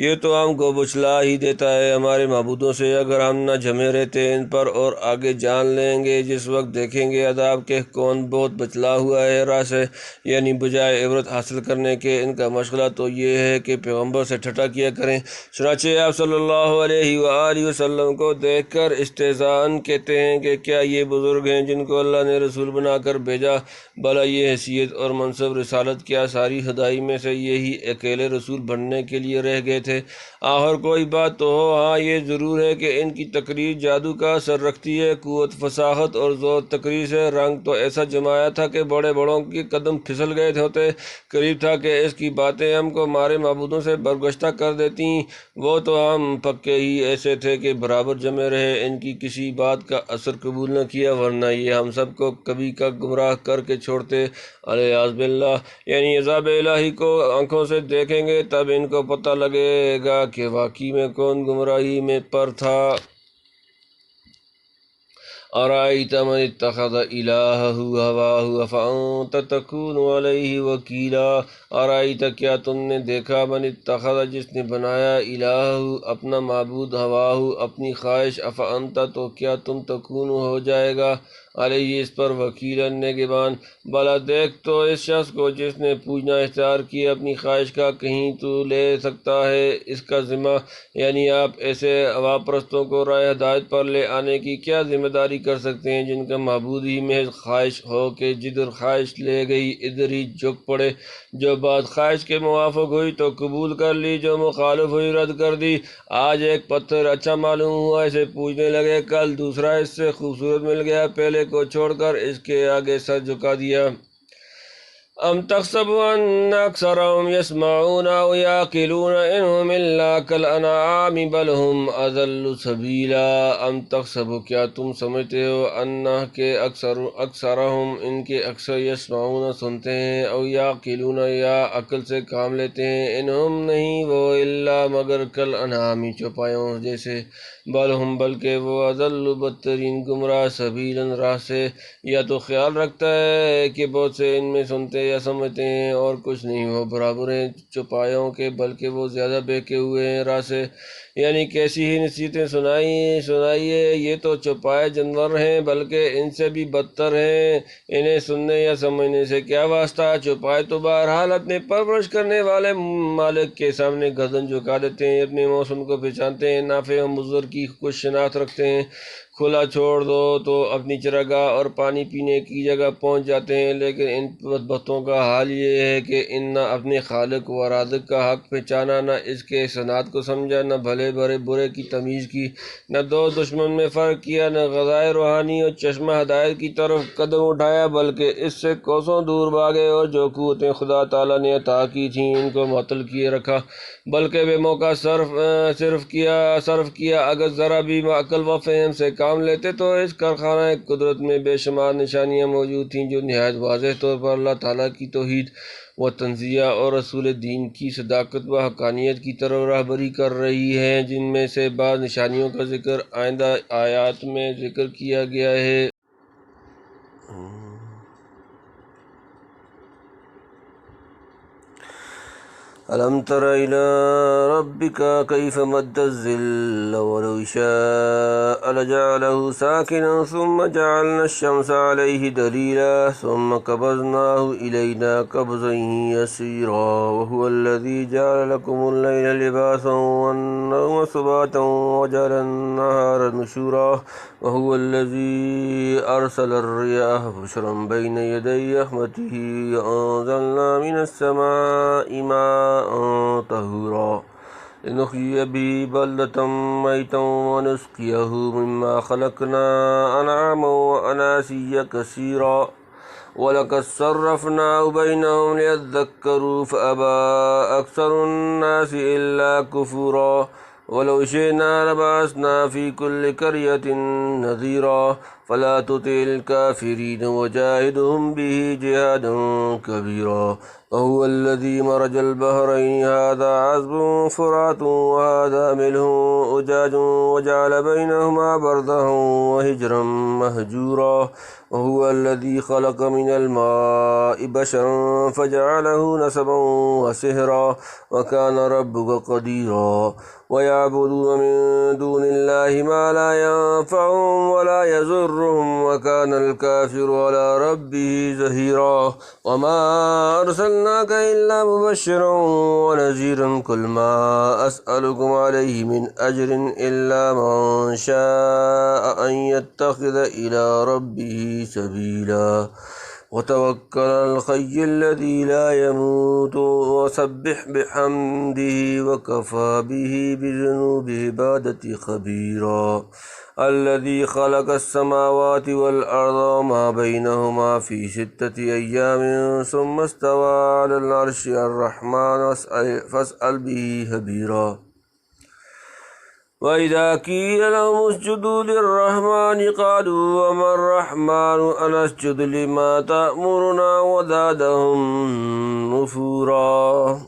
Speaker 1: یہ تو ہم کو بچلا ہی دیتا ہے ہمارے معبودوں سے اگر ہم نہ جمے رہتے ان پر اور آگے جان لیں گے جس وقت دیکھیں گے عذاب کے کون بہت بچلا ہوا ہے راہ سے یعنی بجائے عبرت حاصل کرنے کے ان کا مشغلہ تو یہ ہے کہ پیغمبر سے ٹھٹھا کیا کریں۔ چنانچہ آپ صلی اللہ علیہ وآلہ وسلم کو دیکھ کر استہزاءً کہتے ہیں کہ کیا یہ بزرگ ہیں جن کو اللہ نے رسول بنا کر بھیجا بھلا یہ حیثیت اور منصب رسالت کیا ساری خدائی میں سے یہی اکیلے رسول بننے کے لیے رہ گئے تھے۔ آخر کوئی بات تو ہو ہاں یہ ضرور ہے کہ ان کی تقریر جادو کا اثر رکھتی ہے قوت فصاحت اور زور تقریر سے رنگ تو ایسا جمایا تھا کہ کے بڑے بڑوں کے قدم پھسل گئے ہوتے، قریب تھا کہ اس کی باتیں ہم کو ہمارے معبودوں سے برگشتہ کر دیتی، وہ تو ہم پکے ہی ایسے تھے کہ برابر جمے رہے، ان کی کسی بات کا اثر قبول نہ کیا، ورنہ یہ ہم سب کو کبھی کا گمراہ کر کے چھوڑتے۔ الیاذ باللہ، یعنی عذاب الہی کو آنکھوں سے دیکھیں گے تب ان کو پتہ لگے گا کہ واقعی میں کون گمراہی میں پر تھا۔ أرأيت من اتخذ إلهه هواه أفأنت تكون عليه وكيلا۔ أرأيت، کیا تم نے دیکھا، من اتخذ، جس نے بنایا، الہ، اپنا معبود، ہواہ، اپنی خواہش، افانت، تو کیا تم تکون ہو جائے گا، علیہ، اس پر، وکیلا، نگہبان، بلا، دیکھ تو اس شخص کو جس نے پوجنا اختیار کیا اپنی خواہش کا، کہیں تو لے سکتا ہے اس کا ذمہ، یعنی آپ ایسے ہوا پرستوں کو راہ ہدایت پر لے آنے کی کیا ذمہ داری کر سکتے ہیں جن کا معبود ہی محض خواہش ہو کہ جدھر خواہش لے گئی ادھر ہی جھک پڑے، جو بات خواہش کے موافق ہوئی تو قبول کر لی، جو مخالف ہوئی رد کر دی۔ آج ایک پتھر اچھا معلوم ہوا، اسے پوجنے لگے، کل دوسرا اس سے خوبصورت مل گیا، پہلے کو چھوڑ کر اس کے آگے سر جھکا دیا۔ ام تحسب ان اکثرهم يسمعون او يعقلون انهم الا كالانعام بل هم اضل سبیلا۔ ام تحسب، کیا تم سمجھتے ہو، ان کے اکثرهم، ان کے اکثر، یسمعون، سنتے ہیں، او یعقلون، یا عقل سے کام لیتے ہیں، انہم، نہیں وہ، الا مگر، کالانعام، چوپایوں جیسے، بل ہم، بلکہ وہ، اضل، بدترین گمراہ، سبیلا، راہ سے۔ یا تو خیال رکھتا ہے کہ بہت سے ان میں سنتے یا سمجھتے ہیں اور کچھ نہیں، وہ برابر ہیں چوپایوں کے، بلکہ وہ زیادہ بہکے ہوئے ہیں راہ سے۔ یعنی کیسی ہی نصیحتیں سنائیے، یہ تو چوپائے جانور ہیں، بلکہ ان سے بھی بدتر ہیں، انہیں سننے یا سمجھنے سے کیا واسطہ۔ چوپائے تو بہرحال اپنے پرورش کرنے والے مالک کے سامنے گردن جھکا دیتے ہیں، اپنے موسم کو پہچانتے ہیں، نافع و مضر کی کچھ شناخت رکھتے ہیں، کھلا چھوڑ دو تو اپنی چراگاہ اور پانی پینے کی جگہ پہنچ جاتے ہیں، لیکن ان بدبختوں کا حال یہ ہے کہ ان نہ اپنے خالق و رازق کا حق پہچانا، نہ اس کے احسانات کو سمجھا، نہ بھلے برے کی تمیز کی، نہ دوست دشمن میں فرق کیا، نہ غذائے روحانی اور چشمہ ہدایت کی طرف قدم اٹھایا، بلکہ اس سے کوسوں دور بھاگے، اور جو قوتیں خدا تعالیٰ نے عطا کی تھیں ان کو معطل کیے رکھا، بلکہ بے موقع صرف کیا۔ اگر ذرا بھی عقل و فہم سے کام لیتے تو اس کارخانہ قدرت میں بے شمار نشانیاں موجود تھیں جو نہایت واضح طور پر اللہ تعالیٰ کی توحید و تنزیہ اور رسول دین کی صداقت و حقانیت کی طرف راہبری کر رہی ہیں، جن میں سے بعض نشانیوں کا ذکر آئندہ آیات میں ذکر کیا گیا ہے۔ ألم تر إلى ربك كيف مد الظل ولو شاء لجعله ساكنا ثم جعلنا الشمس عليه دليلا ثم قبضناه إلينا قبضا يسيرا وهو الذي جعل لكم الليل لباسا والنوم سباتا وجعل النهار نشورا وهو الذي أرسل الرياح بشرا بين يدي رحمته وأنزلنا من السماء ماء طهورا لنحيي به بلدة ميتا ونسقيه مما خلقنا أنعاما وأناسيا كثيرا وَلَقَدْ صَرَّفْنَاهُ بَيْنَهُمْ لِيَذَّكَّرُوا فَأَبَى أَكْثَرُ النَّاسِ إِلَّا كُفُورًا وَلَوْ شِئْنَا لَبَعَثْنَا فِي كُلِّ قَرْيَةٍ نَذِيرًا فَلَا تُطِعِ الْكَافِرِينَ وَجَاهِدْهُم بِهِ جِهَادًا كَبِيرًا وهو الذي مرج البحرين هذا عذب فرات وهذا ملح أجاج وجعل بينهما برزخا وحجرا مهجورا وهو الذي خلق من الماء بشرا فجعله نسبا وسحرا وكان ربك قديرا ويعبدون من دون الله ما لا ينفعهم ولا يضرهم وكان الكافر على ربه زهيرا وما أرسلناك إلا مبشرا ونذيرا قل ما أسألكم عليه من أجر إلا من شاء أن يتخذ إلى ربه سبيلا وتوكل على الحي الذي لا يموت وسبح بحمده وكفى به بذنوب عبادته خبيرا الذي خلق السماوات والأرض وما بينهما في 6 أيام ثم استوى على العرش الرحمن فاسأل به خبيرا وَإِذَا قِيلَ لَهُمُ اسْجُدُوا لِلرَّحْمَنِ قَالُوا وَمَا الرَّحْمَنُ أَنَسْجُدُ لِمَا تَأْمُرُنَا وَزَادَهُمْ نُفُورًا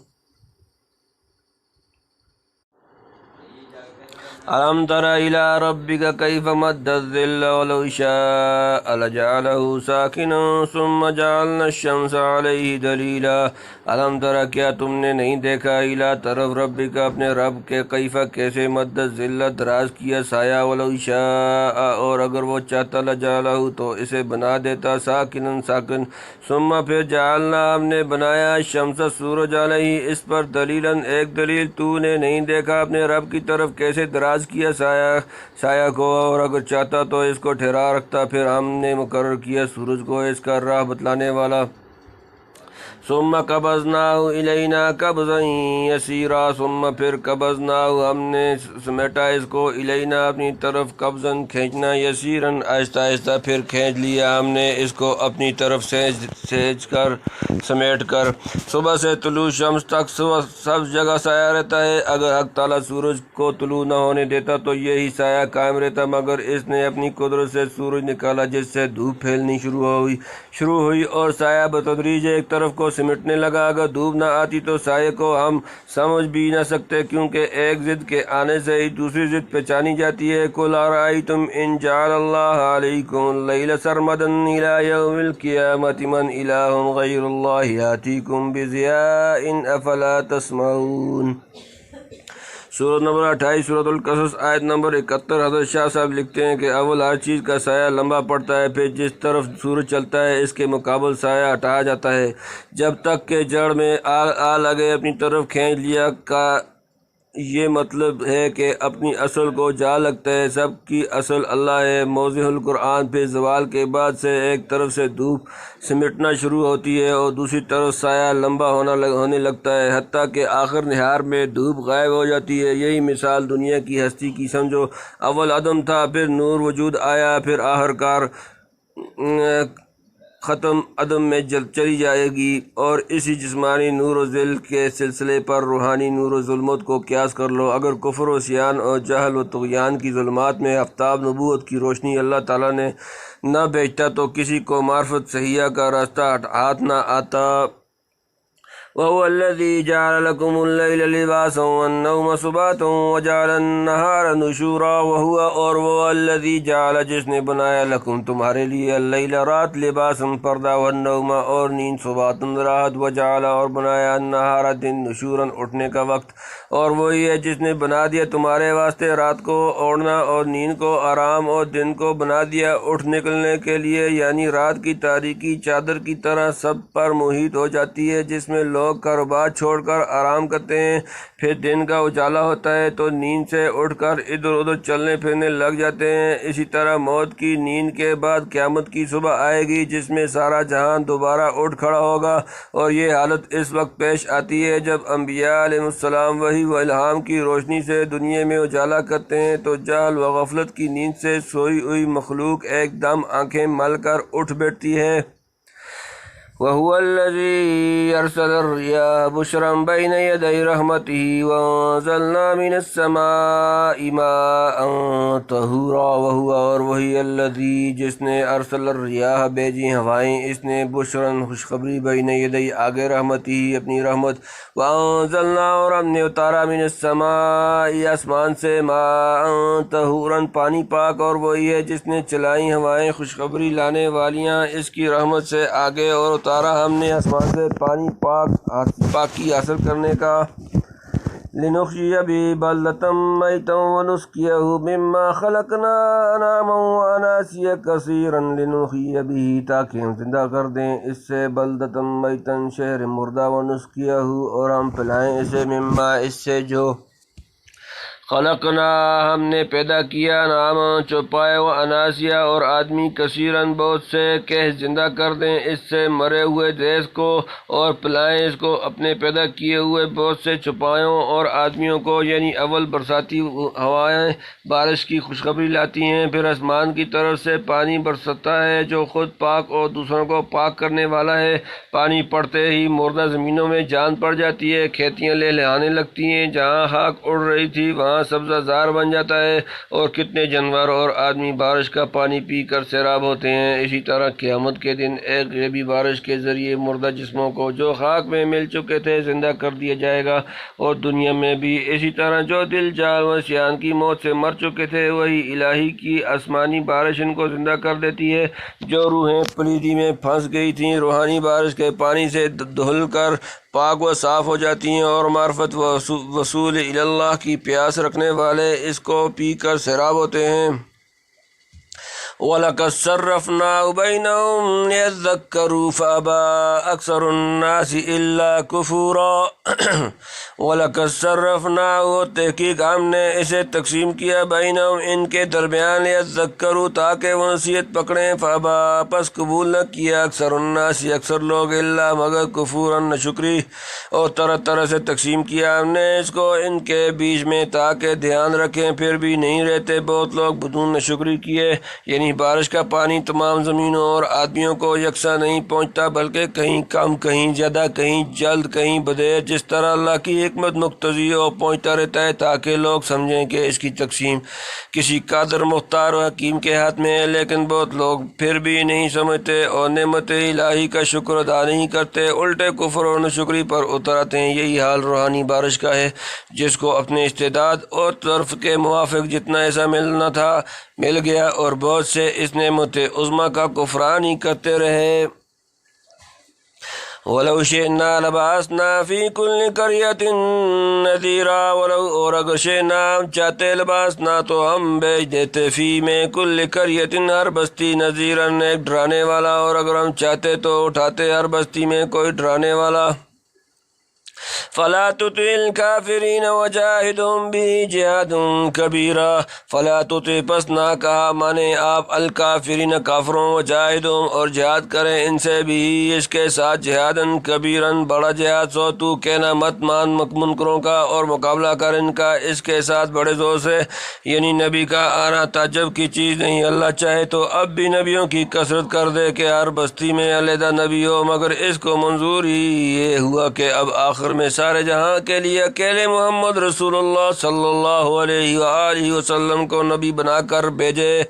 Speaker 1: أَلَمْ تَرَ إِلَىٰ رَبِّكَ كَيْفَ مَدَّ الظِّلَّ وَلَوْ شَاءَ لَجَعَلَهُ سَاكِنًا ثُمَّ جَعَلْنَا الشَّمْسَ عَلَيْهِ دَلِيلًا علم ترا کیا تم نے نہیں دیکھا الا طرف رب کا اپنے رب کے کیفا کیسے مد ذلت دراز کیا سایہ ولو شاء اور اگر وہ چاہتا لجعلہ تو اسے بنا دیتا ساکنن ساکن ثم پھر جعلنا ہم نے بنایا شمس سورج علیہ اس پر دلیلاً ایک دلیل تو نے نہیں دیکھا اپنے رب کی طرف کیسے دراز کیا سایہ کو اور اگر چاہتا تو اس کو ٹھہرا رکھتا پھر ہم نے مقرر کیا سورج کو اس کا راہ بتلانے والا ثم قبضناہ الینا قبضا یسیرا ثم پھر قبضناہ ہم نے سمیٹا اس کو الینا اپنی طرف قبضا کھینچنا یسیرا آہستہ آہستہ پھر کھینچ لیا ہم نے اس کو اپنی طرف سینچ کر سمیٹ کر صبح سے طلوع شمس تک سب جگہ سایہ رہتا ہے اگر حق تعالیٰ سورج کو طلوع نہ ہونے دیتا تو یہی سایہ قائم رہتا مگر اس نے اپنی قدرت سے سورج نکالا جس سے دھوپ پھیلنی شروع ہوئی اور سایہ بتدریج ایک طرف کو سمٹنے لگا اگر دھوپ نہ آتی تو سائے کو ہم سمجھ بھی نہ سکتے کیونکہ ایک ضد کے آنے سے ہی دوسری ضد پہچانی جاتی ہے قل ارأیتم ان جعل اللہ علیکم اللیل سرمدا الی یوم القیامۃ من الہ غیر اللہ یاتیکم بضیاء افلا تسمعون سورت نمبر 28 سورت القصص آیت نمبر 71 حضرت شاہ صاحب لکھتے ہیں کہ اول ہر چیز کا سایہ لمبا پڑتا ہے پھر جس طرف سورج چلتا ہے اس کے مقابل سایہ ہٹایا جاتا ہے جب تک کہ جڑ میں آ لگے اپنی طرف کھینچ لیا کا یہ مطلب ہے کہ اپنی اصل کو جا لگتا ہے سب کی اصل اللہ ہے موضع القرآن پھر زوال کے بعد سے ایک طرف سے دھوپ سمٹنا شروع ہوتی ہے اور دوسری طرف سایہ لمبا ہونے لگتا ہے حتیٰ کہ آخر نہار میں دھوپ غائب ہو جاتی ہے یہی مثال دنیا کی ہستی کی سمجھو اول عدم تھا پھر نور وجود آیا پھر آخر کار ختم عدم میں چلی جائے گی اور اسی جسمانی نور و ذل کے سلسلے پر روحانی نور و ظلمت کو قیاس کر لو اگر کفر و عصیان اور جہل و طغیان کی ظلمات میں آفتاب نبوت کی روشنی اللہ تعالیٰ نے نہ بھیجتا تو کسی کو معرفت صحیحہ کا راستہ ہاتھ نہ آتا وَهُوَ الَّذِي جَعَلَ لَكُمُ اللَّيْلَ لِبَاسًا وَالنَّوْمَ سُبَاتًا وَجَعَلَ النَّهَارَ نُشُورًا وَهُوَ اور وہ الَّذِي جَعَلَ جس نے بنایا لکم تمہارے لیے اللیل رات لباسًا پردہ والنوم اور نیند سباتً راحت وجعل اور بنایا النہار دن نشوراً اٹھنے کا وقت اور وہی ہے جس نے بنا دیا تمہارے واسطے رات کو اوڑھنا اور نیند کو آرام اور دن کو بنا دیا اٹھ نکلنے کے لیے یعنی رات کی تاریکی چادر کی طرح سب پر محیط ہو جاتی ہے جس میں لوگ کاروبار چھوڑ کر آرام کرتے ہیں پھر دن کا اجالا ہوتا ہے تو نیند سے اٹھ کر ادھر ادھر چلنے پھرنے لگ جاتے ہیں اسی طرح موت کی نیند کے بعد قیامت کی صبح آئے گی جس میں سارا جہان دوبارہ اٹھ کھڑا ہوگا اور یہ حالت اس وقت پیش آتی ہے جب انبیاء علیہ السلام وحی و الہام کی روشنی سے دنیا میں اجالا کرتے ہیں تو جہل و غفلت کی نیند سے سوئی ہوئی مخلوق ایک دم آنکھیں مل کر اٹھ بیٹھتی ہے وَهُوَ الَّذِي أَرْسَلَ الرِّيَاحَ بُشْرًا بَيْنَ يَدَيْ رَحْمَتِهِ وَأَنزَلْنَا مِنَ السَّمَاءِ مَاءً طَهُورًا وَهُوَ اور وہی الَّذِي جس نے ارسل الرِّيَاحَ بھیجی ہوائیں اس نے بشراً خوشخبری بین یدی آگے رحمتی اپنی رحمت وَأَنزَلْنَا اور ہم نے اتارا مِنَ السَّمَاءِ آسمان سے مَاءً طَهُورًا پانی پاک اور وہی ہے جس نے چلائیں ہوائیں خوشخبری لانے والیاں اس کی رحمت سے آگے اور اتارا ہم نے آسمان سے پانی پاکی حاصل کرنے کا لنخرج به بلدة میتا ونسقيه مما خلقنا انعاما واناسیا کثیرا لنحیی به تاکہ ہم زندہ کر دیں اس سے بلدة میتا شہر مردہ ونسقيه اور ہم پلائیں اسے مما اس سے جو خلقنا ہم نے پیدا کیا نام چوپائے و اناسیا اور آدمی کثیرن بہت سے کہ زندہ کر دیں اس سے مرے ہوئے دیس کو اور پلائیں اس کو اپنے پیدا کیے ہوئے بہت سے چوپایوں اور آدمیوں کو، یعنی اول برساتی ہوائیں بارش کی خوشخبری لاتی ہیں، پھر آسمان کی طرف سے پانی برستا ہے جو خود پاک اور دوسروں کو پاک کرنے والا ہے۔ پانی پڑتے ہی مردہ زمینوں میں جان پڑ جاتی ہے، کھیتیاں لہلہانے لگتی ہیں، جہاں خاک اڑ رہی تھی وہاں سبزہ زار بن جاتا ہے، اور کتنے جانور اور آدمی بارش کا پانی پی کر سیراب ہوتے ہیں۔ اسی طرح قیامت کے دن ایک غیبی بارش کے ذریعے مردہ جسموں کو جو خاک میں مل چکے تھے زندہ کر دیا جائے گا، اور دنیا میں بھی اسی طرح جو دل جان و شیان کی موت سے مر چکے تھے وہی الہی کی آسمانی بارش ان کو زندہ کر دیتی ہے۔ جو روحیں پلیدی میں پھنس گئی تھیں روحانی بارش کے پانی سے دھل کر پاک و صاف ہو جاتی ہیں، اور معرفت و وصول اللہ کی پیاس رکھنے والے اس کو پی کر سیراب ہوتے ہیں۔ وَلَقَدْ صَرَّفْنَاهُ بَيْنَهُمْ لِيَذَّكَّرُوا فَأَبَىٰ أَكْثَرُ النَّاسِ إِلَّا كُفُورًا وَلَقَدْ صَرَّفْنَاهُ تحقیق ہم نے اسے تقسیم کیا بینہم ان کے درمیان لِيَذَّكَّرُوا تاکہ وہ نصیحت پکڑیں، فَأَبَىٰ پس قبول نہ کیا اکثر الناس اکثر لوگ، الا مگر کفورا ناشکری، اور طرح طرح سے تقسیم کیا ہم نے اس کو ان کے بیچ میں تاکہ دھیان رکھیں، پھر بھی نہیں رہتے بہت لوگ بدون ناشکری کیے۔ یعنی بارش کا پانی تمام زمینوں اور آدمیوں کو یکساں نہیں پہنچتا، بلکہ کہیں کم، کہیں زیادہ، کہیں جلد، کہیں بدیر، جس طرح اللہ کی حکمت مقتضی ہو پہنچتا رہتا ہے، تاکہ لوگ سمجھیں کہ اس کی تقسیم کسی قادر مختار و حکیم کے ہاتھ میں ہے۔ لیکن بہت لوگ پھر بھی نہیں سمجھتے اور نعمت الہی کا شکر ادا نہیں کرتے، الٹے کفر اور ناشکری پر اتر آتے ہیں۔ یہی حال روحانی بارش کا ہے، جس کو اپنے استعداد اور طرف کے موافق جتنا ایسا ملنا تھا مل گیا، اور بہت سے اس نعمت عظمیٰ کا کفران ہی کرتے رہے۔ وَلَوْ شِئْنَا لَبَعَثْنَا فِي كُلِّ قَرْيَةٍ نَذِيرًا اور اگر شئنا ہم چاہتے لبعثنا تو ہم بھیج دیتے فی میں کل قریۃ ہر بستی نذیراً ایک ڈرانے والا، اور اگر ہم چاہتے تو اٹھاتے ہر بستی میں کوئی ڈرانے والا۔ فلا تطع الکافرین وجاہدہم بہ جہادا کبیرا فلا تطع پس نہ کہا مانے آپ الکافرین کافروں وجاہدہم اور جہاد کریں ان سے بھی اس کے ساتھ جہادن کبیرن بڑا جہاد، سو تو کہنا مت مان منکروں کا اور مقابلہ کر ان کا اس کے ساتھ بڑے زور سے، یعنی نبی کا آنا تعجب کی چیز نہیں۔ اللہ چاہے تو اب بھی نبیوں کی کثرت کر دے کہ ہر بستی میں علیحدہ نبی ہو، مگر اس کو منظور ہی یہ ہوا کہ اب آخر میں سارے جہاں کے لیے اکیلے محمد رسول اللہ صلی اللہ علیہ وآلہ وسلم کو نبی بنا کر بھیجے۔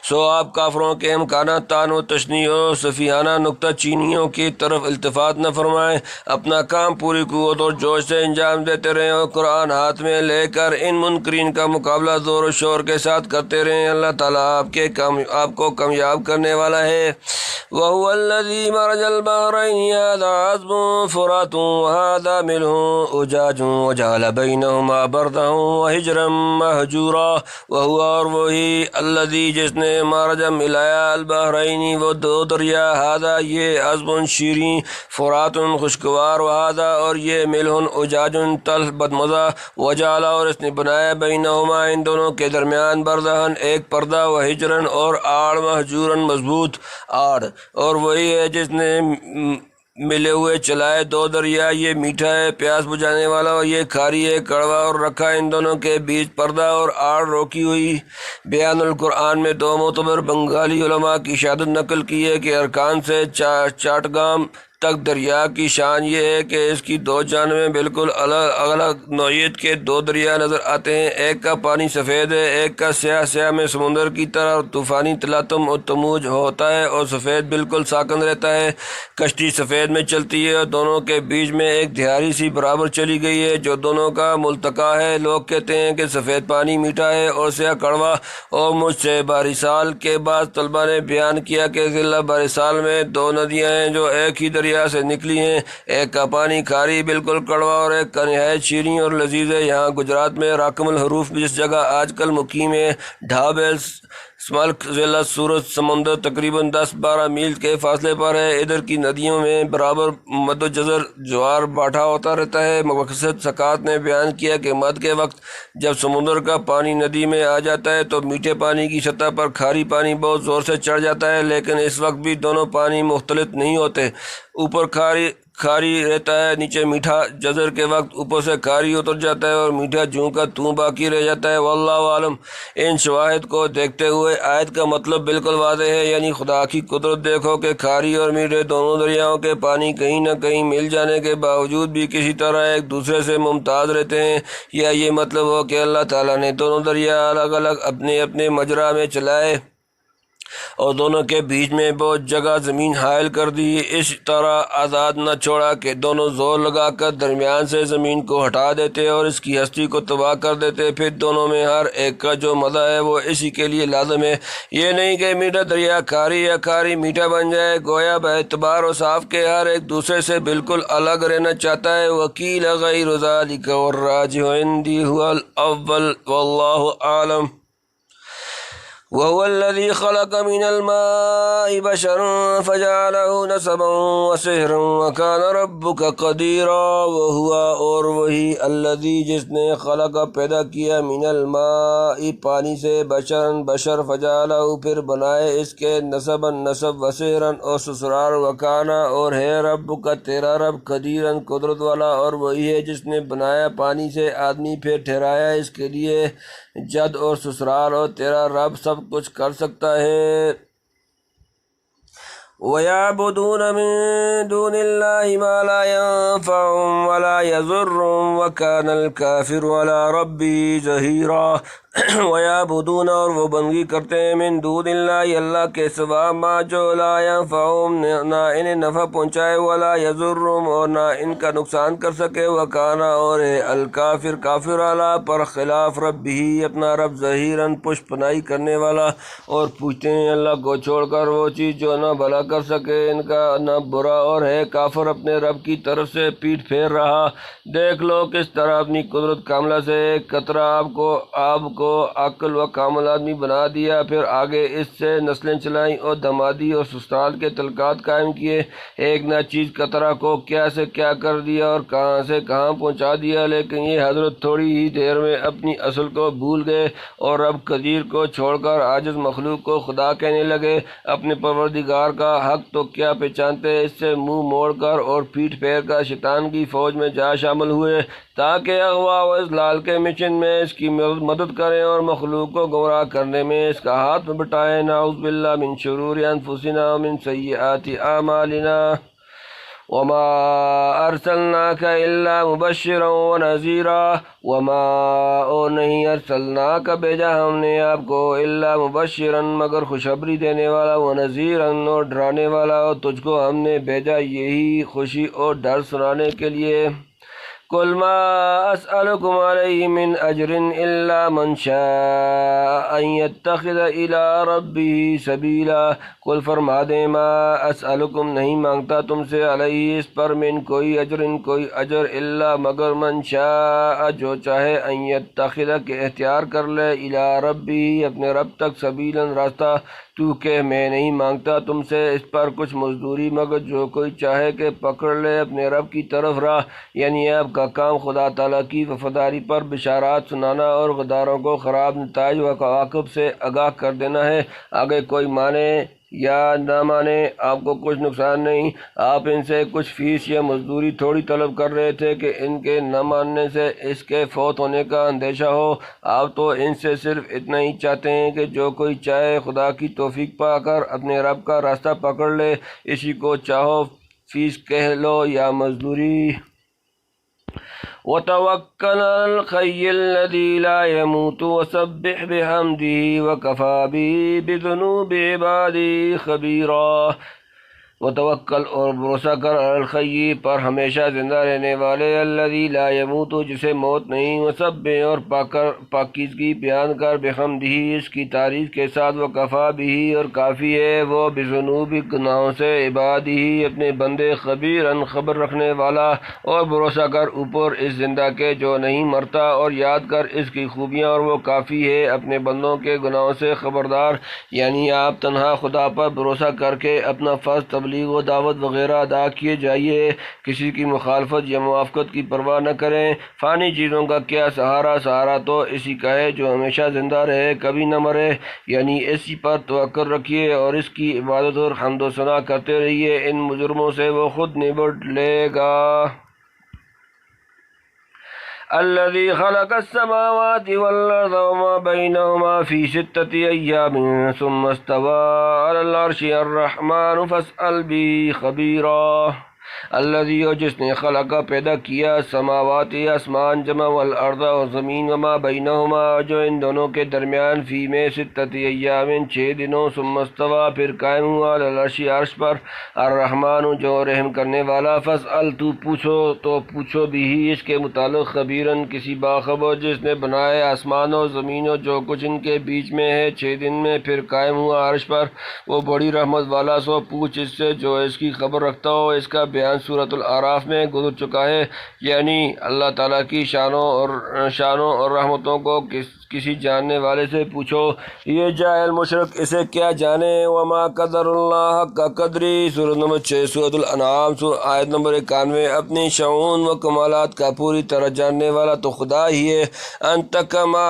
Speaker 1: سو آپ کافروں کے امکانات طعن و تشنیع و سفیہانہ نکتہ چینیوں کی طرف التفات نہ فرمائیں، اپنا کام پوری قوت اور جوش سے انجام دیتے رہیں، اور قرآن ہاتھ میں لے کر ان منکرین کا مقابلہ زور و شور کے ساتھ کرتے رہیں۔ اللہ تعالیٰ آپ کو کامیاب کرنے والا ہے۔ وَهُوَ الَّذِي مَرَجَ الْبَحْرَيْنِ هَذَا عَذْبٌ فُرَاتٌ وَهَذَا مِلْحٌ أُجَاجٌ وَجَعَلَ بَيْنَهُمَا بَرْزَخًا وَحِجْرًا مَّهْجُورًا وَهُوَ اور وہی الَّذِي جس نے مَرَجَ ملایا البحرین وہ دو دریا، هذا یہ عذب شیریں، فرات خوشگوار، وهذا اور یہ ملح اجاج تلخ بدمزہ، وجعل اور اس نے بنایا بینہما ان دونوں کے درمیان برزخاً ایک پردہ، وحجراً اور آڑ، مہجوراً مضبوط آڑ، اور وہی ہے جس نے ملے ہوئے چلائے دو دریا، یہ میٹھا ہے پیاس بجھانے والا اور یہ کھاری ہے کڑوا، اور رکھا ان دونوں کے بیچ پردہ اور آڑ روکی ہوئی۔ بیان القرآن میں دو معتبر بنگالی علماء کی شہادت نقل کی ہے کہ ارکان سے چاٹگام تک دریا کی شان یہ ہے کہ اس کی دو جانبیں بالکل الگ الگ نوعیت کے دو دریا نظر آتے ہیں، ایک کا پانی سفید ہے، ایک کا سیاہ سیاہ میں سمندر کی طرح اور طوفانی تلاطم اور تموج ہوتا ہے، اور سفید بالکل ساکن رہتا ہے، کشتی سفید میں چلتی ہے، اور دونوں کے بیچ میں ایک دھیاری سی برابر چلی گئی ہے جو دونوں کا ملتقا ہے۔ لوگ کہتے ہیں کہ سفید پانی میٹھا ہے اور سیاہ کڑوا، اور مجھ سے بارسال کے بعد طلبہ نے بیان کیا کہ ضلع بارسال میں دو ندیاں ہیں جو ایک ہی دریا سے نکلی ہیں، ایک کا پانی کھاری بالکل کڑوا اور ایک کا نہایت شیریں اور لذیذ ہے۔ یہاں گجرات میں راکم الحروف جس جگہ آج کل مقیم ہے ڈھابیل ملک ضلع سورج سمندر تقریباً 10-12 میل کے فاصلے پر ہے۔ ادھر کی ندیوں میں برابر مد و جزر جوار باٹھا ہوتا رہتا ہے۔ مقصد سکات نے بیان کیا کہ مد کے وقت جب سمندر کا پانی ندی میں آ جاتا ہے تو میٹھے پانی کی سطح پر کھاری پانی بہت زور سے چڑھ جاتا ہے، لیکن اس وقت بھی دونوں پانی مختلط نہیں ہوتے۔ اوپر کھاری رہتا ہے، نیچے میٹھا۔ جزر کے وقت اوپر سے کھاری اتر جاتا ہے اور میٹھا جوں کا توں باقی رہ جاتا ہے۔ واللہ عالم۔ ان شواہد کو دیکھتے ہوئے آیت کا مطلب بالکل واضح ہے، یعنی خدا کی قدرت دیکھو کہ کھاری اور میٹھے دونوں دریاؤں کے پانی کہیں نہ کہیں مل جانے کے باوجود بھی کسی طرح ایک دوسرے سے ممتاز رہتے ہیں، یا یہ مطلب ہو کہ اللہ تعالیٰ نے دونوں دریا الگ الگ اپنے اپنے مجرا میں چلائے اور دونوں کے بیچ میں بہت جگہ زمین حائل کر دی، اس طرح آزاد نہ چھوڑا کہ دونوں زور لگا کر درمیان سے زمین کو ہٹا دیتے اور اس کی ہستی کو تباہ کر دیتے۔ پھر دونوں میں ہر ایک کا جو مزہ ہے وہ اسی کے لیے لازم ہے، یہ نہیں کہ میٹھا دریا کھاری یا کھاری میٹھا بن جائے۔ گویا باعتبار اوصاف کے ہر ایک دوسرے سے بالکل الگ رہنا چاہتا ہے۔ وکیل غیر ذالک والراجح عندی هو الاول واللہ عالم۔ وهو الذي خلق من الماء بشرا فجعله نسبا وصهرا وكان ربك قديرا۔ وهو اور وہی الذي جس نے خلق پیدا کیا من الماء پانی سے بشر فجعله پھر بنائے اس کے نسبا نسب وصهرا اور سسرال وکانا اور ہے ربک تیرا رب قدیرا قدرت والا، اور وہی ہے جس نے بنایا پانی سے آدمی پھر ٹھہرایا اس کے لیے جد اور سسرال، اور تیرا رب سب کچھ کر سکتا ہے۔ وَيَعْبُدُونَ مِن دُونِ اللَّهِ مَا لَا يَنفَعُهُمْ وَلَا يَضُرُّهُمْ وَكَانَ الْكَافِرُ عَلَى رَبِّهِ ظَهِيرًا۔ وَيَعْبُدُونَ اور وہ بندگی کرتے ہیں من دون اللہ اللہ کے سوا ما جو لا ينفعهم نہ انہیں نفع پہنچائے ولا يضرهم اور نہ ان کا نقصان کر سکے، وکانا اور ہے الکافر کافر والا پر خلاف ربہ اپنا رب ظہیراً پشت پناہی کرنے والا، اور پوچھتے ہیں اللہ کو چھوڑ کر وہ چیز جو نہ بھلا کر سکے ان کا نہ برا، اور ہے کافر اپنے رب کی طرف سے پیٹ پھیر رہا۔ دیکھ لو کس طرح اپنی قدرت کاملہ سے ایک قطرہ آب کو عقل و کامل آدمی بنا دیا، پھر آگے اس سے نسلیں چلائیں اور دمادی اور سسرال کے تعلقات قائم کیے۔ ایک ناچیز قطرہ کو کیا سے کیا کر دیا اور کہاں سے کہاں پہنچا دیا، لیکن یہ حضرت تھوڑی ہی دیر میں اپنی اصل کو بھول گئے اور رب قدیر کو چھوڑ کر عاجز مخلوق کو خدا کہنے لگے۔ اپنے پروردگار کا حق تو کیا پہچانتے، اس سے منہ موڑ کر اور پیٹ پھیر کر شیطان کی فوج میں جا شامل ہوئے تاکہ اغوا و اضلال کے مشن میں اس کی مدد کریں اور مخلوق کو گمراہ کرنے میں اس کا ہاتھ بٹائیں۔ نعوذ باللہ من شرور انفسنا ومن سیئات اعمالنا وما ارسلناک الا مبشرا ونذیرا وما اور نہیں ارسلناک بھیجا ہم نے آپ کو الا مبشرا مگر خوشخبری دینے والا، ونذیرا اور ڈرانے والا، اور تجھ کو ہم نے بھیجا یہی خوشی اور ڈر سنانے کے لیے۔ قل ما اسألكم علیہ من اجر الا من شاء ان يتخذ الى ربه سبیلا۔ قل فرما دیں ما اسألكم نہیں مانگتا تم سے علیہ اس پر من کوئی اجر الا مگر من شاء جو چاہے ان يتخذ کہ اختیار کر لے الى ربه اپنے رب تک سبیلا راستہ۔ تو کہ میں نہیں مانگتا تم سے اس پر کچھ مزدوری مگر جو کوئی چاہے کہ پکڑ لے اپنے رب کی طرف راہ، یعنی آپ کا کام خدا تعالیٰ کی وفاداری پر بشارات سنانا اور غداروں کو خراب نتائج و عواقب سے آگاہ کر دینا ہے۔ آگے کوئی مانے یا نہ مانے آپ کو کچھ نقصان نہیں۔ آپ ان سے کچھ فیس یا مزدوری تھوڑی طلب کر رہے تھے کہ ان کے نہ ماننے سے اس کے فوت ہونے کا اندیشہ ہو، آپ تو ان سے صرف اتنا ہی چاہتے ہیں کہ جو کوئی چاہے خدا کی توفیق پا کر اپنے رب کا راستہ پکڑ لے، اسی کو چاہو فیس کہہ لو یا مزدوری۔ وَتَوَكَّلْ عَلَى الْحَيِّ الَّذِي لَا يَمُوتُ وَسَبِّحْ بِحَمْدِهِ وَكَفَىٰ بِهِ بِذُنُوبِ عِبَادِهِ خَبِيرًا۔ وتوکل اور بھروسہ کر علی الحی پر ہمیشہ زندہ رہنے والے، الذی لا یموت جسے موت نہیں، وسبح اور پاکیزگی بیان کر، بحمدہ اس کی تعریف کے ساتھ، وکفی بہ اور کافی ہے وہ، بذنوب گناہوں سے، عبادہ اپنے بندے، خبیراً خبر رکھنے والا، اور بھروسہ کر اوپر اس زندہ کے جو نہیں مرتا، اور یاد کر اس کی خوبیاں، اور وہ کافی ہے اپنے بندوں کے گناہوں سے خبردار۔ یعنی آپ تنہا خدا پر بھروسہ کر کے اپنا فرض تبلیغ و دعوت وغیرہ ادا کیے جائیے، کسی کی مخالفت یا موافقت کی پرواہ نہ کریں۔ فانی چیزوں کا کیا سہارا، سہارا تو اسی کا ہے جو ہمیشہ زندہ رہے، کبھی نہ مرے، یعنی اسی پر توکل رکھیے اور اس کی عبادت اور حمد و ثنا کرتے رہیے، ان مجرموں سے وہ خود نبٹ لے گا۔ الذي خلق السماوات والأرض وما بينهما في 6 أيام ثم استوى على العرش الرحمن فاسأل به خبيرا۔ الذي اور جس نے خلقہ پیدا کیا، سماوات آسمان جمع، والارض اور زمین، وما بینہما جو ان دونوں کے درمیان، فی میں 6 ایام 6 دنوں، ثم استوى پھر قائم ہوا، علی العرش عرش پر، الرحمن جو رحم کرنے والا، فاسأل تو پوچھو بھی اس کے متعلق، خبیراً کسی باخبر جس نے بنائے آسمان اور زمین اور جو کچھ ان کے بیچ میں ہے، 6 دن میں پھر قائم ہوا عرش پر، وہ بڑی رحمت والا، سو پوچھ اس سے جو اس کی خبر رکھتا ہو۔ اس کا بیان سورۃ الاعراف میں گزر چکا ہے، یعنی اللہ تعالیٰ کی شانوں اور رحمتوں کو کسی جاننے والے سے پوچھو، یہ جاہل مشرک اسے کیا جانے۔ وما قدر اللہ حق قدری، سورۃ نمبر 6 سورۃ الانعام، آیت نمبر 91۔ اپنی شعون و کمالات کا پوری طرح جاننے والا تو خدا ہی ہے۔ انت کما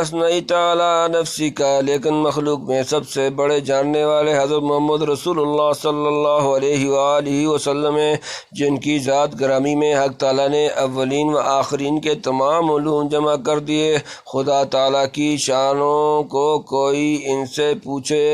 Speaker 1: اثنیت علی نفسک، لیکن مخلوق میں سب سے بڑے جاننے والے حضرت محمد رسول اللہ صلی اللہ علیہ وآلہ وسلم ہیں، جن کی ذات گرامی میں حق تعالیٰ نے اولین و آخرین کے تمام علوم جمع کر دیے۔ خدا تعالیٰ کی شانوں کو کوئی ان سے پوچھے۔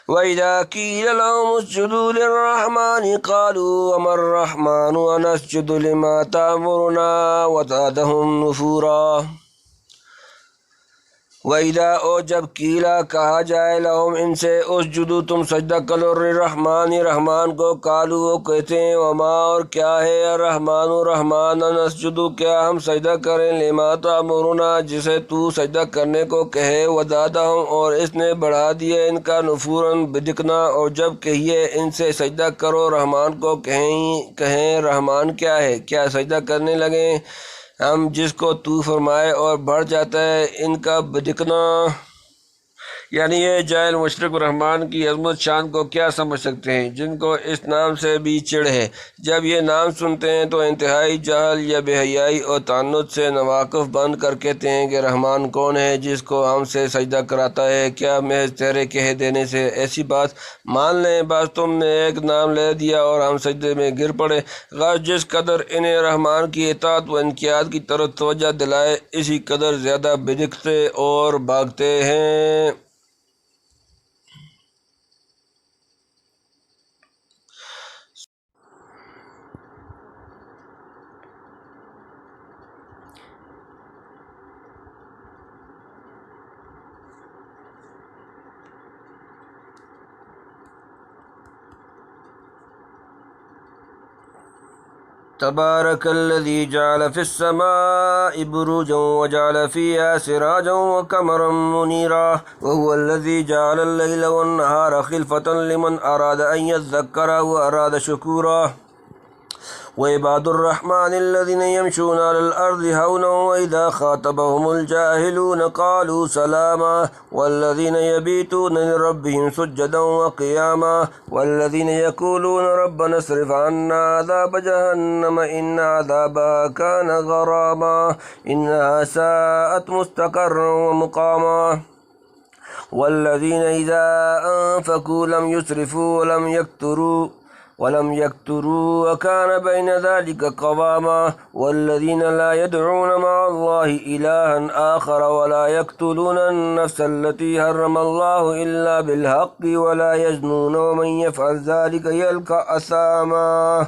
Speaker 1: وَإِذَا قِيلَ لَهُمُ اسْجُدُوا لِلرَّحْمَنِ قَالُوا وَمَا الرَّحْمَنُ أَنَسْجُدُ لِمَا تَأْمُرُنَا وَزَادَهُمْ نُفُورًا۔ وَإِذَا اور جب قیلا کہا جائے لہم ان سے، اسجدو تم سجدہ کرو، الرحمن رحمان کو، قالوا وہ کہتے ہیں، وما اور کیا ہے، الرحمن رحمان، نسجدو کیا ہم سجدہ کریں، لما تأمرنا جسے تو سجدہ کرنے کو کہے، وزادہم اور اس نے بڑھا دیا ان کا، نفوراً بدکنا، اور جب کہیے ان سے سجدہ کرو رحمان کو، کہیں رحمان کیا ہے، کیا سجدہ کرنے لگیں ہم جس کو تو فرمائے، اور بڑھ جاتا ہے ان کا بدکنا۔ یعنی یہ جاہل مشرک رحمان کی عظمت شان کو کیا سمجھ سکتے ہیں، جن کو اس نام سے بھی چڑ ہے، جب یہ نام سنتے ہیں تو انتہائی جہل یا بے حیائی اور تعنت سے ناواقف بن کر کہتے ہیں کہ رحمان کون ہے جس کو ہم سے سجدہ کراتا ہے، کیا محض تیرے کہہ دینے سے ایسی بات مان لیں، بس تم نے ایک نام لے دیا اور ہم سجدے میں گر پڑے۔ غرض جس قدر انہیں رحمان کی اطاعت و انقیاد کی طرف توجہ دلائے، اسی قدر زیادہ بدکتے اور بھاگتے ہیں۔ تبارک الذی جعل فی السماء بروجا وجعل فیہا سراجا وقمرا منیرا وهو الذی جعل اللیل والنہار خلفة لمن اراد ان یذکر واراد شکورا وعباد الرحمن الذين يمشون على الأرض هونا وإذا خاطبهم الجاهلون قالوا سلاما والذين يبيتون لربهم سجدا وقياما والذين يقولون ربنا اصرف عنا عذاب جهنم إن عذابها كان غراما إنها ساءت مستقرا ومقاما والذين إذا أنفقوا لم يسرفوا ولم يكتروا وكان بين ذلك قواما والذين لا يدعون مع الله إلها آخر ولا يقتلون النفس التي حرم الله إلا بالحق ولا يزنون ومن يفعل ذلك يلقى أثاما۔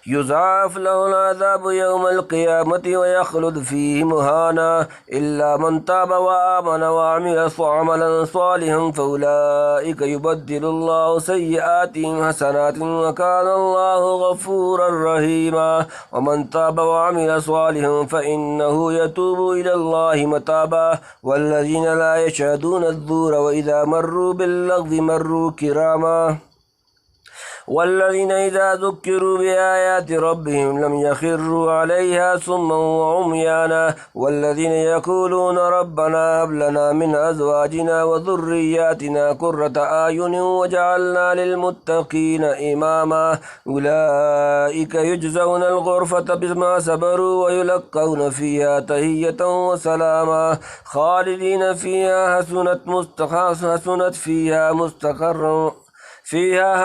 Speaker 1: يضاعف له العذاب يوم القيامة ويخلد فيه مهانا إلا من تاب وآمن وعمل عملا صالحا فأولئك يبدل الله سيئاتهم حسنات وكان الله غفورا رحيما ومن تاب وعمل صالحا فإنه يتوب إلى الله متابا والذين لا يشهدون الزور وإذا مروا باللغو مروا كراما والذين إذا ذكروا بآيات ربهم لم يخروا عليها صما وعميانا والذين يقولون ربنا هب لنا من أزواجنا وذرياتنا قرة أعين وجعلنا للمتقين إماما أولئك يجزون الغرفة بما صبروا ويلقون فيها تحية وسلاما خالدين فيها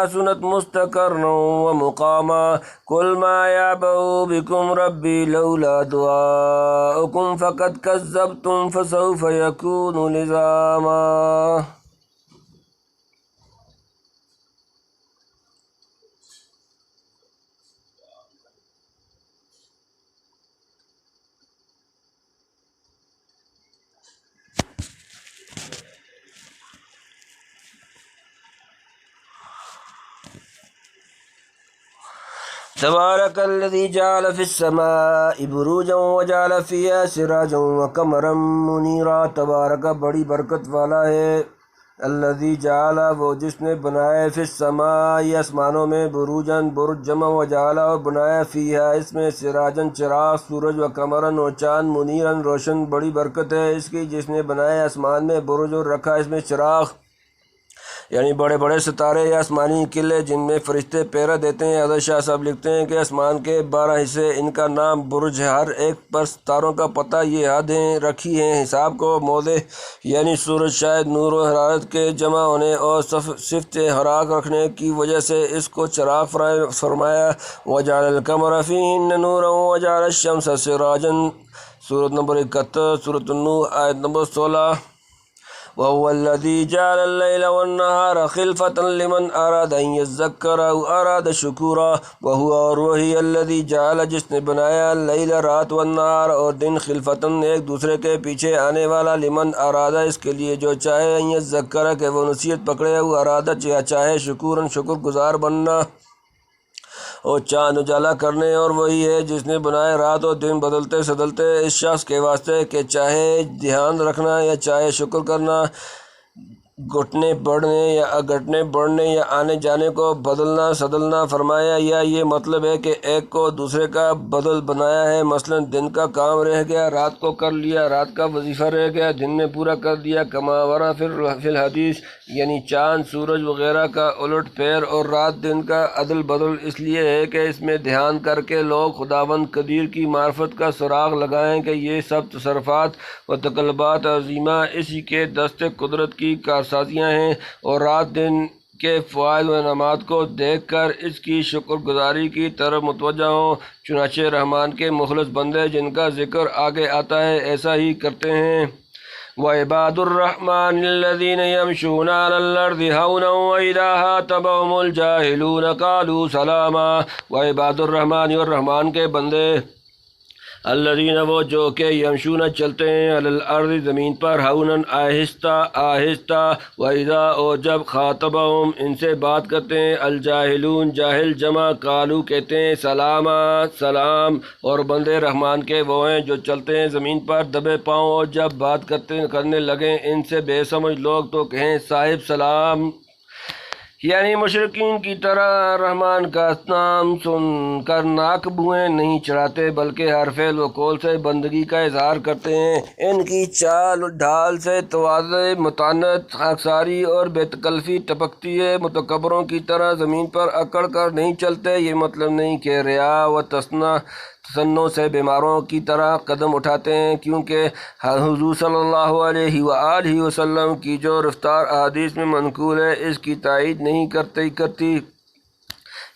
Speaker 1: حسنت مستقرا ومقاما قل ما يعبأ بكم ربي لولا دعاؤكم فقد كذبتم فسوف يكون لزاما. تبارك الذي جعل في السماء بروجا وجعل فيها سراجا وقمرا منيرا. تبارک بڑی برکت والا ہے. الذي جعل وہ جس نے بنایا فی السماء آسمانوں میں بروجن برج جمع وجعل اور بنایا فیہا اس میں سراجن چراغ سورج و قمرن اور چاند منیرن روشن. بڑی برکت ہے اس کی جس نے بنایا آسمان میں برج اور رکھا اس میں چراغ یعنی بڑے بڑے ستارے یا آسمانی قلعے جن میں فرشتے پہرا دیتے ہیں. حضرت شاہ صاحب لکھتے ہیں کہ آسمان کے 12 حصے ان کا نام برج ہے. ہر ایک پر ستاروں کا پتہ یہ حدیں رکھی ہیں. حساب کو موضع یعنی سورج شاید نور و حرارت کے جمع ہونے اور صفت حراک رکھنے کی وجہ سے اس کو چراغ فرمایا. وجعل القمر فیہن نورا وجعل الشمس سراجا. سورۃ نمبر 71 سورۃ النور آیت نمبر 16. وهو الذي جعل الليل والنهار خلفة لمن أراد أن يذكر أو أراد شكورا. وهي الذي جعل جس نے بنایا اللیل رات والنہار اور دن خلفتاً ایک دوسرے کے پیچھے آنے والا لمن ارادہ اس کے لیے جو چاہے ان یذکر کہ وہ نصیحت پکڑے او ارادہ چاہے شکوراً شکر گزار بننا اور چاند اجالا کرنے. اور وہی ہے جس نے بنائے رات اور دن بدلتے بدلتے اس شخص کے واسطے کہ چاہے دھیان رکھنا یا چاہے شکر کرنا گھٹنے بڑھنے یا آنے جانے کو بدلنا سدلنا فرمایا. یا یہ مطلب ہے کہ ایک کو دوسرے کا بدل بنایا ہے. مثلا دن کا کام رہ گیا رات کو کر لیا, رات کا وظیفہ رہ گیا دن میں پورا کر دیا. کما ورا فی الحدیث یعنی چاند سورج وغیرہ کا الٹ پھیر اور رات دن کا عدل بدل اس لیے ہے کہ اس میں دھیان کر کے لوگ خداوند قدیر کی معرفت کا سراغ لگائیں کہ یہ سب تصرفات و تقلبات عظیمہ اسی کے دست قدرت کی کارسازیاں ہیں اور رات دن کے فوائد و انعامات کو دیکھ کر اس کی شکر گزاری کی طرف متوجہ ہوں. چنانچہ رحمان کے مخلص بندے جن کا ذکر آگے آتا ہے ایسا ہی کرتے ہیں. وعباد الرحمن الذين يمشون على الأرض هونا وإذا خاطبهم الجاهلون قالوا سلاما. وعباد الرحمن اور رحمان کے بندے الذین وہ جو کہ یمشون چلتے ہیں علی الارض زمین پر ہوناً آہستہ آہستہ وإذا اور جب خاطبہم ان سے بات کرتے ہیں الجاہلون جاہل جمع قالو کہتے ہیں سلاما سلام. اور بندے رحمان کے وہ ہیں جو چلتے ہیں زمین پر دبے پاؤں اور جب بات کرنے لگیں ان سے بے سمجھ لوگ تو کہیں صاحب سلام. یعنی مشرقین کی طرح رحمان کا نام سن کر ناک بوئیں نہیں چڑھاتے بلکہ ہر فعل و قول سے بندگی کا اظہار کرتے ہیں. ان کی چال ڈھال سے تواضع متانت خاکساری اور بے تکلفی ٹپکتی ہے. متکبروں کی طرح زمین پر اکڑ کر نہیں چلتے. یہ مطلب نہیں کہ ریا و تسنوں سے بیماروں کی طرح قدم اٹھاتے ہیں کیونکہ حضور صلی اللہ علیہ وآلہ وسلم کی جو رفتار احادیث میں منقول ہے اس کی تائید نہیں کرتی.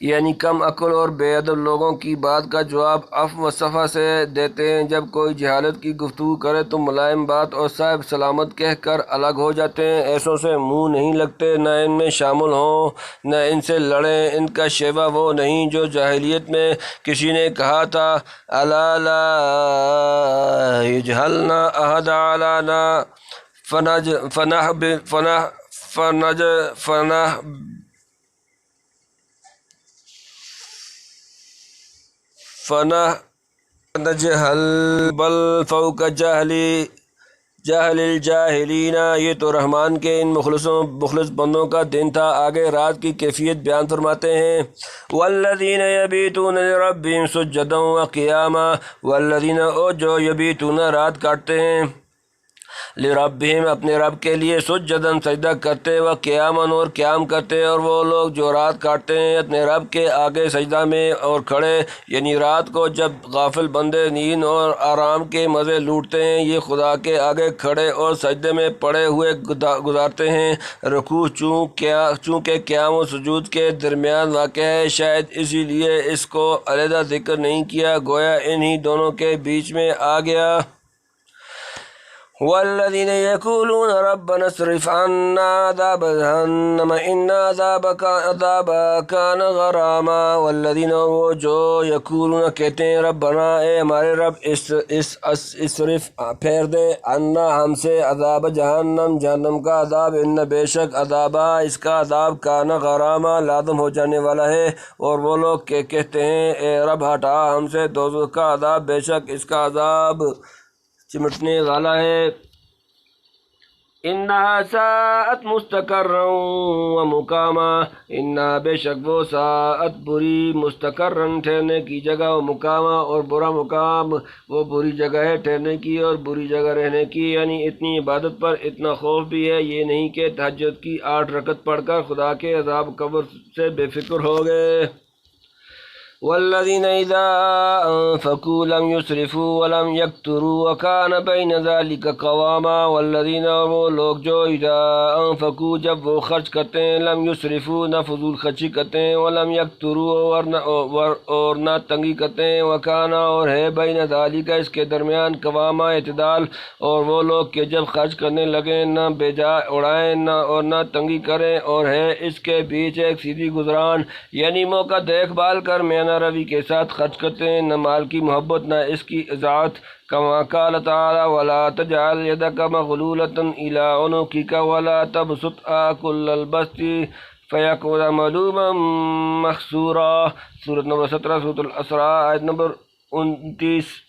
Speaker 1: یعنی کم عقل اور بے ادب لوگوں کی بات کا جواب عفو و صفا سے دیتے ہیں۔ جب کوئی جہالت کی گفتگو کرے تو ملائم بات اور صاحب سلامت کہہ کر الگ ہو جاتے ہیں۔ ایسوں سے منہ نہیں لگتے، نہ ان میں شامل ہوں، نہ ان سے لڑیں۔ ان کا شیوہ وہ نہیں جو جاہلیت میں کسی نے کہا تھا، الا لا یجہلنا احد علانا فنجہل بل فوق جہل الجاہلین۔ یہ تو رحمان کے ان مخلص بندوں کا دن تھا۔ آگے رات کی کیفیت بیان فرماتے ہیں، والذین یبیتون لربہم سجدا وقیاما۔ والذین جو یبیتون رات کاٹتے ہیں، لربہم اپنے رب کے لیے، سجداً سجدہ کرتے، و قیاماً اور قیام کرتے۔ اور وہ لوگ جو رات کاٹتے ہیں اپنے رب کے آگے سجدہ میں اور کھڑے، یعنی رات کو جب غافل بندے نیند اور آرام کے مزے لوٹتے ہیں، یہ خدا کے آگے کھڑے اور سجدے میں پڑے ہوئے گزارتے ہیں۔ رکوع چونکہ قیام و سجود کے درمیان واقع ہے، شاید اسی لیے اس کو علیحدہ ذکر نہیں کیا، گویا انہی دونوں کے بیچ میں آ گیا۔ والذین یقولون ربنا اصرف عنا عذاب جہنم ان عذابها کان غراما۔ والذین وہ جو یقولون کہتے ہیں، ربنا اے ہمارے رب، اصرف پھیر دے، عنا ہم سے، عذاب جہنم کا عذاب، ان بے شک عذابہ اس کا عذاب، کان غراما لازم ہو جانے والا ہے۔ اور وہ لوگ کہتے ہیں، اے رب ہٹا ہم سے دوزخ کا عذاب، بے شک اس کا عذاب چمٹنے والا ہے۔ انہا ساءت مستقرا و مقاما۔ انہا بے شک وہ ساءت بری، مستقرا ٹھہرنے کی جگہ، و مقاما اور برا مقام، وہ بری جگہ ہے ٹھہرنے کی اور بری جگہ رہنے کی۔ یعنی اتنی عبادت پر اتنا خوف بھی ہے، یہ نہیں کہ تہجد کی 8 رکعت پڑھ کر خدا کے عذاب قبر سے بے فکر ہو گئے۔ والذین اذا انفقوا لم يسرفوا ولم يقتروا وكان بین ذلک قواما۔ والذین وہ لوگ جو اذا انفقوا جب وہ خرچ کرتے ہیں، لم يسرفوا نہ فضول خرچی کرتے ہیں، ولم يقتروا اور نہ تنگی کرتے ہیں، وكان اور ہے بین ذلک اس کے درمیان قواما اعتدال۔ اور وہ لوگ کہ جب خرچ کرنے لگیں نہ بے جا اڑائیں اور نہ تنگی کریں، اور ہے اس کے بیچ ایک سیدھی گزران، یعنی موقع دیکھ بھال کر میانہ روی کے ساتھ خرچ کرتے ہیں، نہ مال کی محبت نہ اس کی اذاعت۔ کما قال تعالی ولا تجعل یدک مغلولۃ الی عنقک ولا تبسطها کل البسط فیقعد ملوما محسورا۔ سورۃ نمبر 17 سورۃ الاسراء آیت نمبر 29۔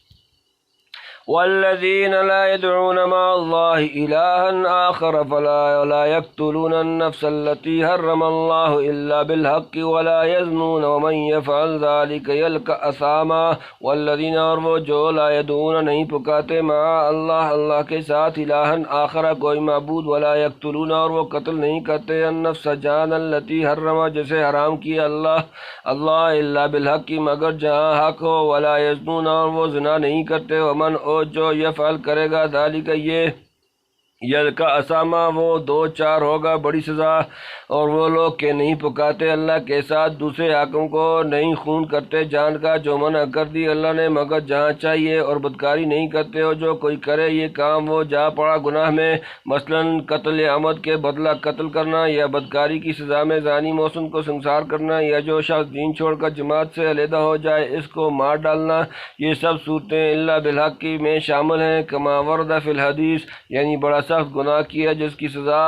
Speaker 1: والذین لا يدعون مع اللہ الہا آخر ولا يقتلون النفس التي حرم اللہ الا بالحق ولا يزنون ومن يفعل ذلك يلقى اثاما۔ والذین اور وہ جو لا يدعون نہیں پکارتے، مع اللہ کے ساتھ، الہا آخر کوئی معبود، ولا يقتلون اور وہ قتل نہیں کرتے، النفس جان، التي حرم جسے حرام کیا اللہ الا بالحق مگر جہاں حق ہو، ولا يزنون اور وہ زنا نہیں کرتے، ومن جو یفعل کرے گا ذالک یہ، یلقا اسامہ وہ 2-4 ہوگا بڑی سزا۔ اور وہ لوگ کہ نہیں پکارتے اللہ کے ساتھ دوسرے حاکم کو، نہیں خون کرتے جان کا جو منع کر دی اللہ نے مگر جہاں چاہیے، اور بدکاری نہیں کرتے، اور جو کوئی کرے یہ کام وہ جا پڑا گناہ میں، مثلاً قتل عمد کے بدلہ قتل کرنا، یا بدکاری کی سزا میں زانی محسن کو سنسار کرنا، یا جو شخص دین چھوڑ کر جماعت سے علیحدہ ہو جائے اس کو مار ڈالنا، یہ سب صورتیں الا بالحق میں شامل ہیں۔ کما ورد فی الحدیث، یعنی بڑا سخت گناہ کیا جس کی سزا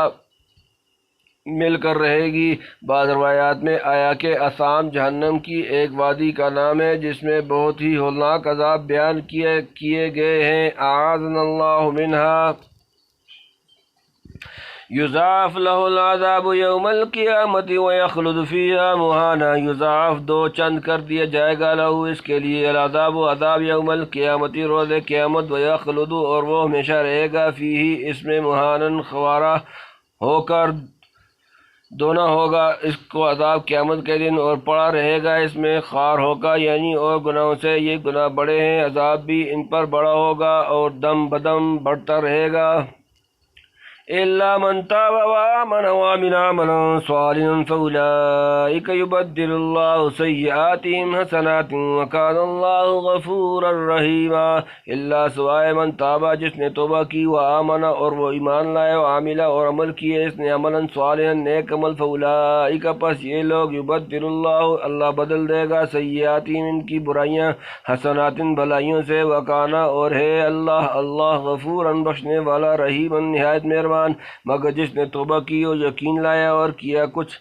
Speaker 1: مل کر رہے گی۔ بعض روایات میں آیا کہ اسام جہنم کی ایک وادی کا نام ہے جس میں بہت ہی ہولناک عذاب بیان کیے گئے ہیں، اعاذنا اللہ منہا۔ یضاعف لہ العذاب یوم القیامت ویخلد فیہا مہانا۔ یضاعف 2 چند کر دیا جائے گا لہو اس کے لیے، العذاب عذاب، یوم القیامت روز قیامت، ویخلد اور وہ ہمیشہ رہے گا، فیہ اس میں، مہانا خوارہ ہو کر، دونا ہوگا اس کو عذاب قیامت کے دن، اور پڑا رہے گا اس میں خوار ہو کر، یعنی اور گناہوں سے یہ گناہ بڑے ہیں، عذاب بھی ان پر بڑا ہوگا اور دم بدم بڑھتا رہے گا۔ إلا من تاب وآمن وعمل عملا صالحا فأولئك يبدل الله سيئاتهم حسنات وكان الله غفورا رحيما إلا سوائے من تابا جس نے توبہ کی وآمن اور وہ ایمان لائے وعمل اور عمل کیے اس نے عملا صالحا نیک عمل فأولئک پس یہ لوگ یبدل اللہ اللہ بدل دے گا سیئاتهم ان کی برائیاں حسنات بھلائیوں سے وکانا اور ہے اللہ غفورا بخشنے والا رحیما نہایت مہربان مگر جس نے توبہ کی اور یقین لایا اور کیا کچھ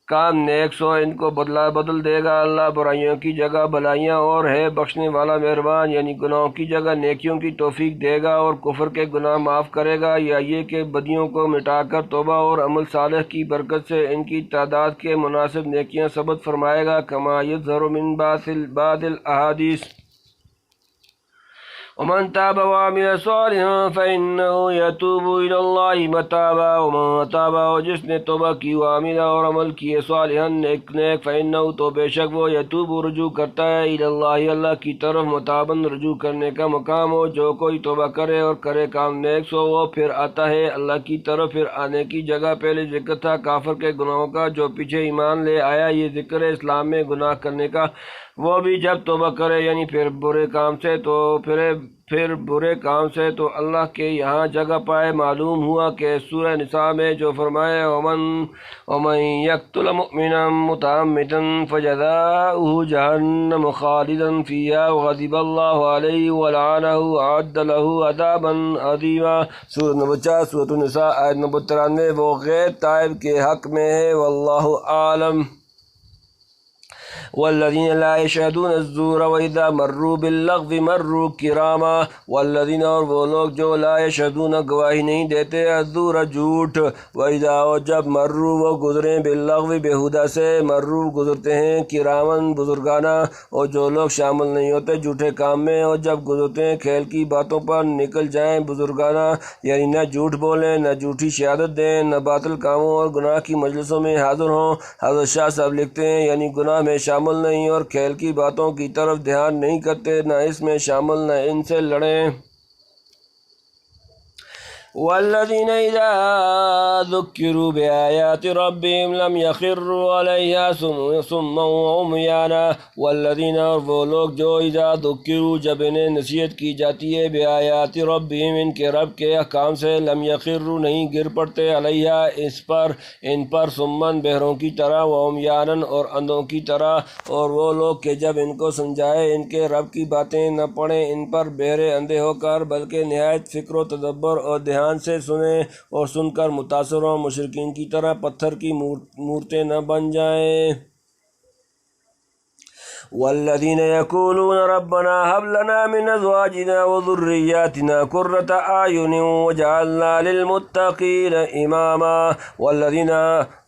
Speaker 1: کام نیک سو ان کو بدل دے گا اللہ برائیوں کی جگہ بھلائیاں اور ہے بخشنے والا مہربان یعنی گناہوں کی جگہ نیکیوں کی توفیق دے گا اور کفر کے گناہ معاف کرے گا یا یہ کہ بدیوں کو مٹا کر توبہ اور عمل صالح کی برکت سے ان کی تعداد کے مناسب نیکیاں ثبت فرمائے گا کما یظہر من بعض الاحادیث ومن تاب وعمل صالحا فإنه يتوب إلى الله متابا ومن تاب اور جس نے توبہ کی وعمل اور عمل کیے صالحا نیک فإنه تو بے شک وہ یتوب رجوع کرتا ہے إلى الله اللہ کی طرف متابن رجوع کرنے کا مقام ہو جو کوئی توبہ کرے اور کرے کام نیک سو وہ پھر آتا ہے اللہ کی طرف پھر آنے کی جگہ پہلے ذکر تھا کافر کے گناہوں کا جو پیچھے ایمان لے آیا یہ ذکر ہے اسلام میں گناہ کرنے کا وہ بھی جب توبہ کرے یعنی پھر برے کام سے تو اللہ کے یہاں جگہ پائے معلوم ہوا کہ سورہ نساء میں جو فرمائے ومن یقتل مؤمنا متعمدا فجزاؤہ جہنم خالدا فیہا وغضب اللہ علیہ ولعنہ وأعد له عذابا عظیما سورہ نمبر 4 سورۃ النساء آیت نمبر 93 وہ غیر تائب کے حق میں ہے واللہ عالم والذین لا یشہدون الزور وإذا مروا باللغو مروا کراما والذین اور وہ لوگ جو لا یشہدون گواہی نہیں دیتے الزور جھوٹ وإذا اور جب مروا وہ گزریں باللغو بےہودہ سے مروا گزرتے ہیں کرامن بزرگانہ اور جو لوگ شامل نہیں ہوتے جھوٹے کام میں اور جب گزرتے ہیں کھیل کی باتوں پر نکل جائیں بزرگانہ یعنی نہ جھوٹ بولیں نہ جھوٹی شہادت دیں نہ باطل کاموں اور گناہ کی مجلسوں میں حاضر ہوں حضرت شاہ صاحب لکھتے ہیں یعنی گناہ میں شامل نہیں اور کھیل کی باتوں کی طرف دھیان نہیں کرتے نہ اس میں شامل نہ ان سے لڑیں والذین اذا ذکروا بآیات ربهم لم یخروا علیہا صما وعمیانا والذین اور وہ لوگ جو اذا ذکروا جب انہیں نصیحت کی جاتی ہے بآیات ربهم ان کے رب کے احکام سے لم یخروا نہیں گر پڑتے علیہا ان پر صماً بہروں کی طرح وعمیانا اور اندھوں کی طرح اور وہ لوگ کہ جب ان کو سمجھائے ان کے رب کی باتیں نہ پڑھیں ان پر بہرے اندھے ہو کر بلکہ نہایت فکر و تدبر اور دھیان سے سنیں اور سن کر متاثر ہوں مشرکین کی طرح پتھر کی مورتیں نہ بن جائیں والذین یقولون ربنا هب لنا من ازواجنا وذریاتنا قرۃ اعین واجعلنا للمتقین اماما والذین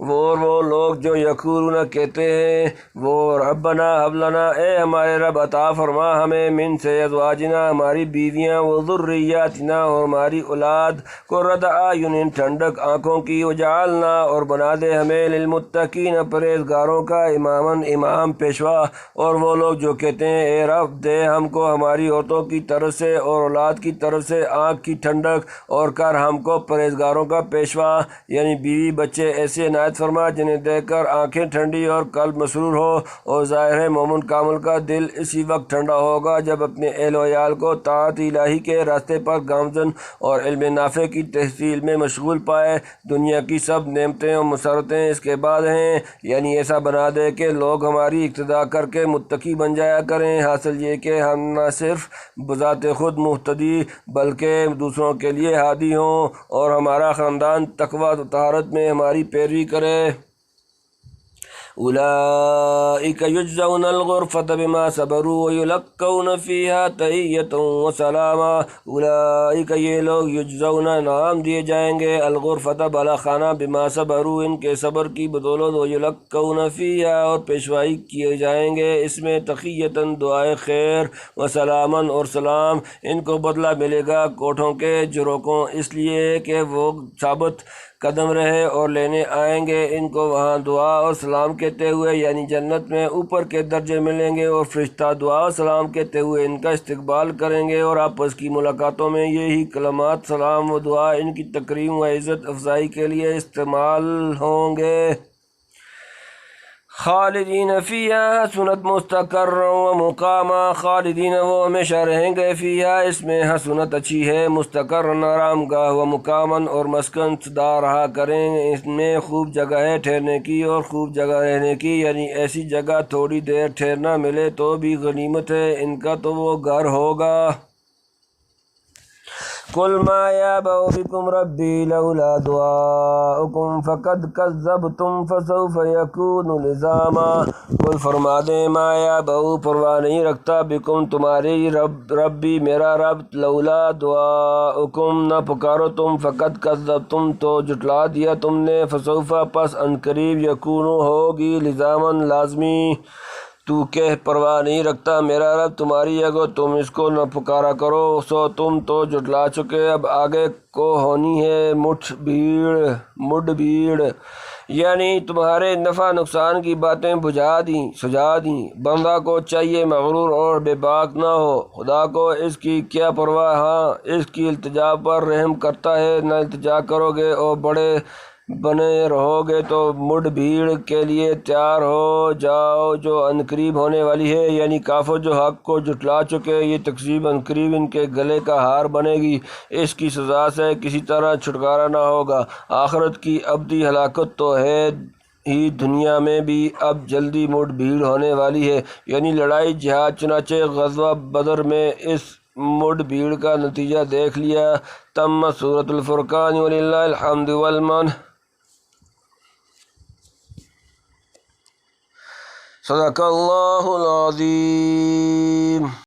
Speaker 1: وہ لوگ جو یقولون کہتے ہیں وہ ربنا هب لنا اے ہمارے رب عطا فرما ہمیں من سے ازواجنا ہماری بیویاں وذریاتنا اور ہماری اولاد قرۃ اعین ٹھنڈک آنکھوں کی وجعلنا اور بنا دے ہمیں للمتقین پرہیزگاروں کا امام پیشوا اور وہ لوگ جو کہتے ہیں اے رب دے ہم کو ہماری عورتوں کی طرف سے اور اولاد کی طرف سے آنکھ کی ٹھنڈک اور کر ہم کو پرہیزگاروں کا پیشوا یعنی بیوی بچے ایسے عنایت فرما جنہیں دیکھ کر آنکھیں ٹھنڈی اور قلب مسرور ہو اور ظاہر ہے مومن کامل کا دل اسی وقت ٹھنڈا ہوگا جب اپنے اہل و عیال کو طاعت الہی کے راستے پر گامزن اور علم نافع کی تحصیل میں مشغول پائے دنیا کی سب نعمتیں اور مسرتیں اس کے بعد ہیں یعنی ایسا بنا دے کہ لوگ ہماری اقتداء کر کے متقی بن جایا کریں حاصل یہ کہ ہم نہ صرف بذات خود مہتدی بلکہ دوسروں کے لیے ہادی ہوں اور ہمارا خاندان تقویٰ و طہارت میں ہماری پیروی کرے اولئک یجزون الغرفۃ بما صبروا ویلقون فیہا تحیۃ وسلاما اولئک یہ لوگ یجزون انعام دیے جائیں گے الغرفۃ بالا خانہ بما صبروا ان کے صبر کی بدولت ویلقون فیہا اور پیشوائی کیے جائیں گے اس میں تحیۃ دعائے خیر وسلاما اور سلام ان کو بدلہ ملے گا کوٹھوں کے جروکوں اس لیے کہ وہ ثابت قدم رہے اور لینے آئیں گے ان کو وہاں دعا اور سلام کے کہتے ہوئے یعنی جنت میں اوپر کے درجے ملیں گے، اور فرشتہ دعا و سلام کہتے ہوئے ان کا استقبال کریں گے، اور آپس کی ملاقاتوں میں یہی کلمات سلام و دعا ان کی تکریم و عزت افزائی کے لیے استعمال ہوں گے۔ خالدین فیہا حسنت مستقر و مقاما، خالدین وہ ہمیشہ رہیں گے، فیہا اس میں حسنت اچھی ہے، مستقر آرام گاہ، و مقامن اور مسکن سدا رہا کریں، اس میں خوب جگہ ہے ٹھہرنے کی اور خوب جگہ رہنے کی، یعنی ایسی جگہ تھوڑی دیر ٹھہرنا ملے تو بھی غنیمت ہے، ان کا تو وہ گھر ہوگا۔ قل ما یعبأ بکم ربی لولا دعاؤکم فقد کذبتم فسوف یکون لزاما۔ قل فرما دیں ما یعبأ پرواہ نہیں رکھتا بکم تمہاری ربی میرا رب لولا دعاؤکم نہ پکارو تم، فقد کذبتم تو جھٹلا دیا تم نے، فسوف پس عنقریب یکون ہوگی لزاماً لازمی۔ تو کہہ پرواہ نہیں رکھتا میرا رب تمہاری اگو تم اس کو نہ پکارا کرو، سو تم تو جھٹلا چکے، اب آگے کو ہونی ہے مڈ بھیڑ، یعنی تمہارے نفع نقصان کی باتیں سجا دیں۔ بندہ کو چاہیے مغرور اور بے باک نہ ہو، خدا کو اس کی کیا پرواہ، ہاں اس کی التجا پر رحم کرتا ہے، نہ التجا کرو گے اور بڑے بنے رہو گے تو مڈ بھیڑ کے لیے تیار ہو جاؤ جو عنقریب ہونے والی ہے، یعنی کافر جو حق کو جھٹلا چکے، یہ تکذیب عنقریب ان کے گلے کا ہار بنے گی، اس کی سزا سے کسی طرح چھٹکارا نہ ہوگا۔ آخرت کی ابدی ہلاکت تو ہے ہی، دنیا میں بھی اب جلدی مڈ بھیڑ ہونے والی ہے، یعنی لڑائی جہاد، چنانچہ غزوہ بدر میں اس مڈ بھیڑ کا نتیجہ دیکھ لیا۔ تمت سورۃ الفرقان وللہ الحمد والمنہ۔ صدق اللہ العظیم۔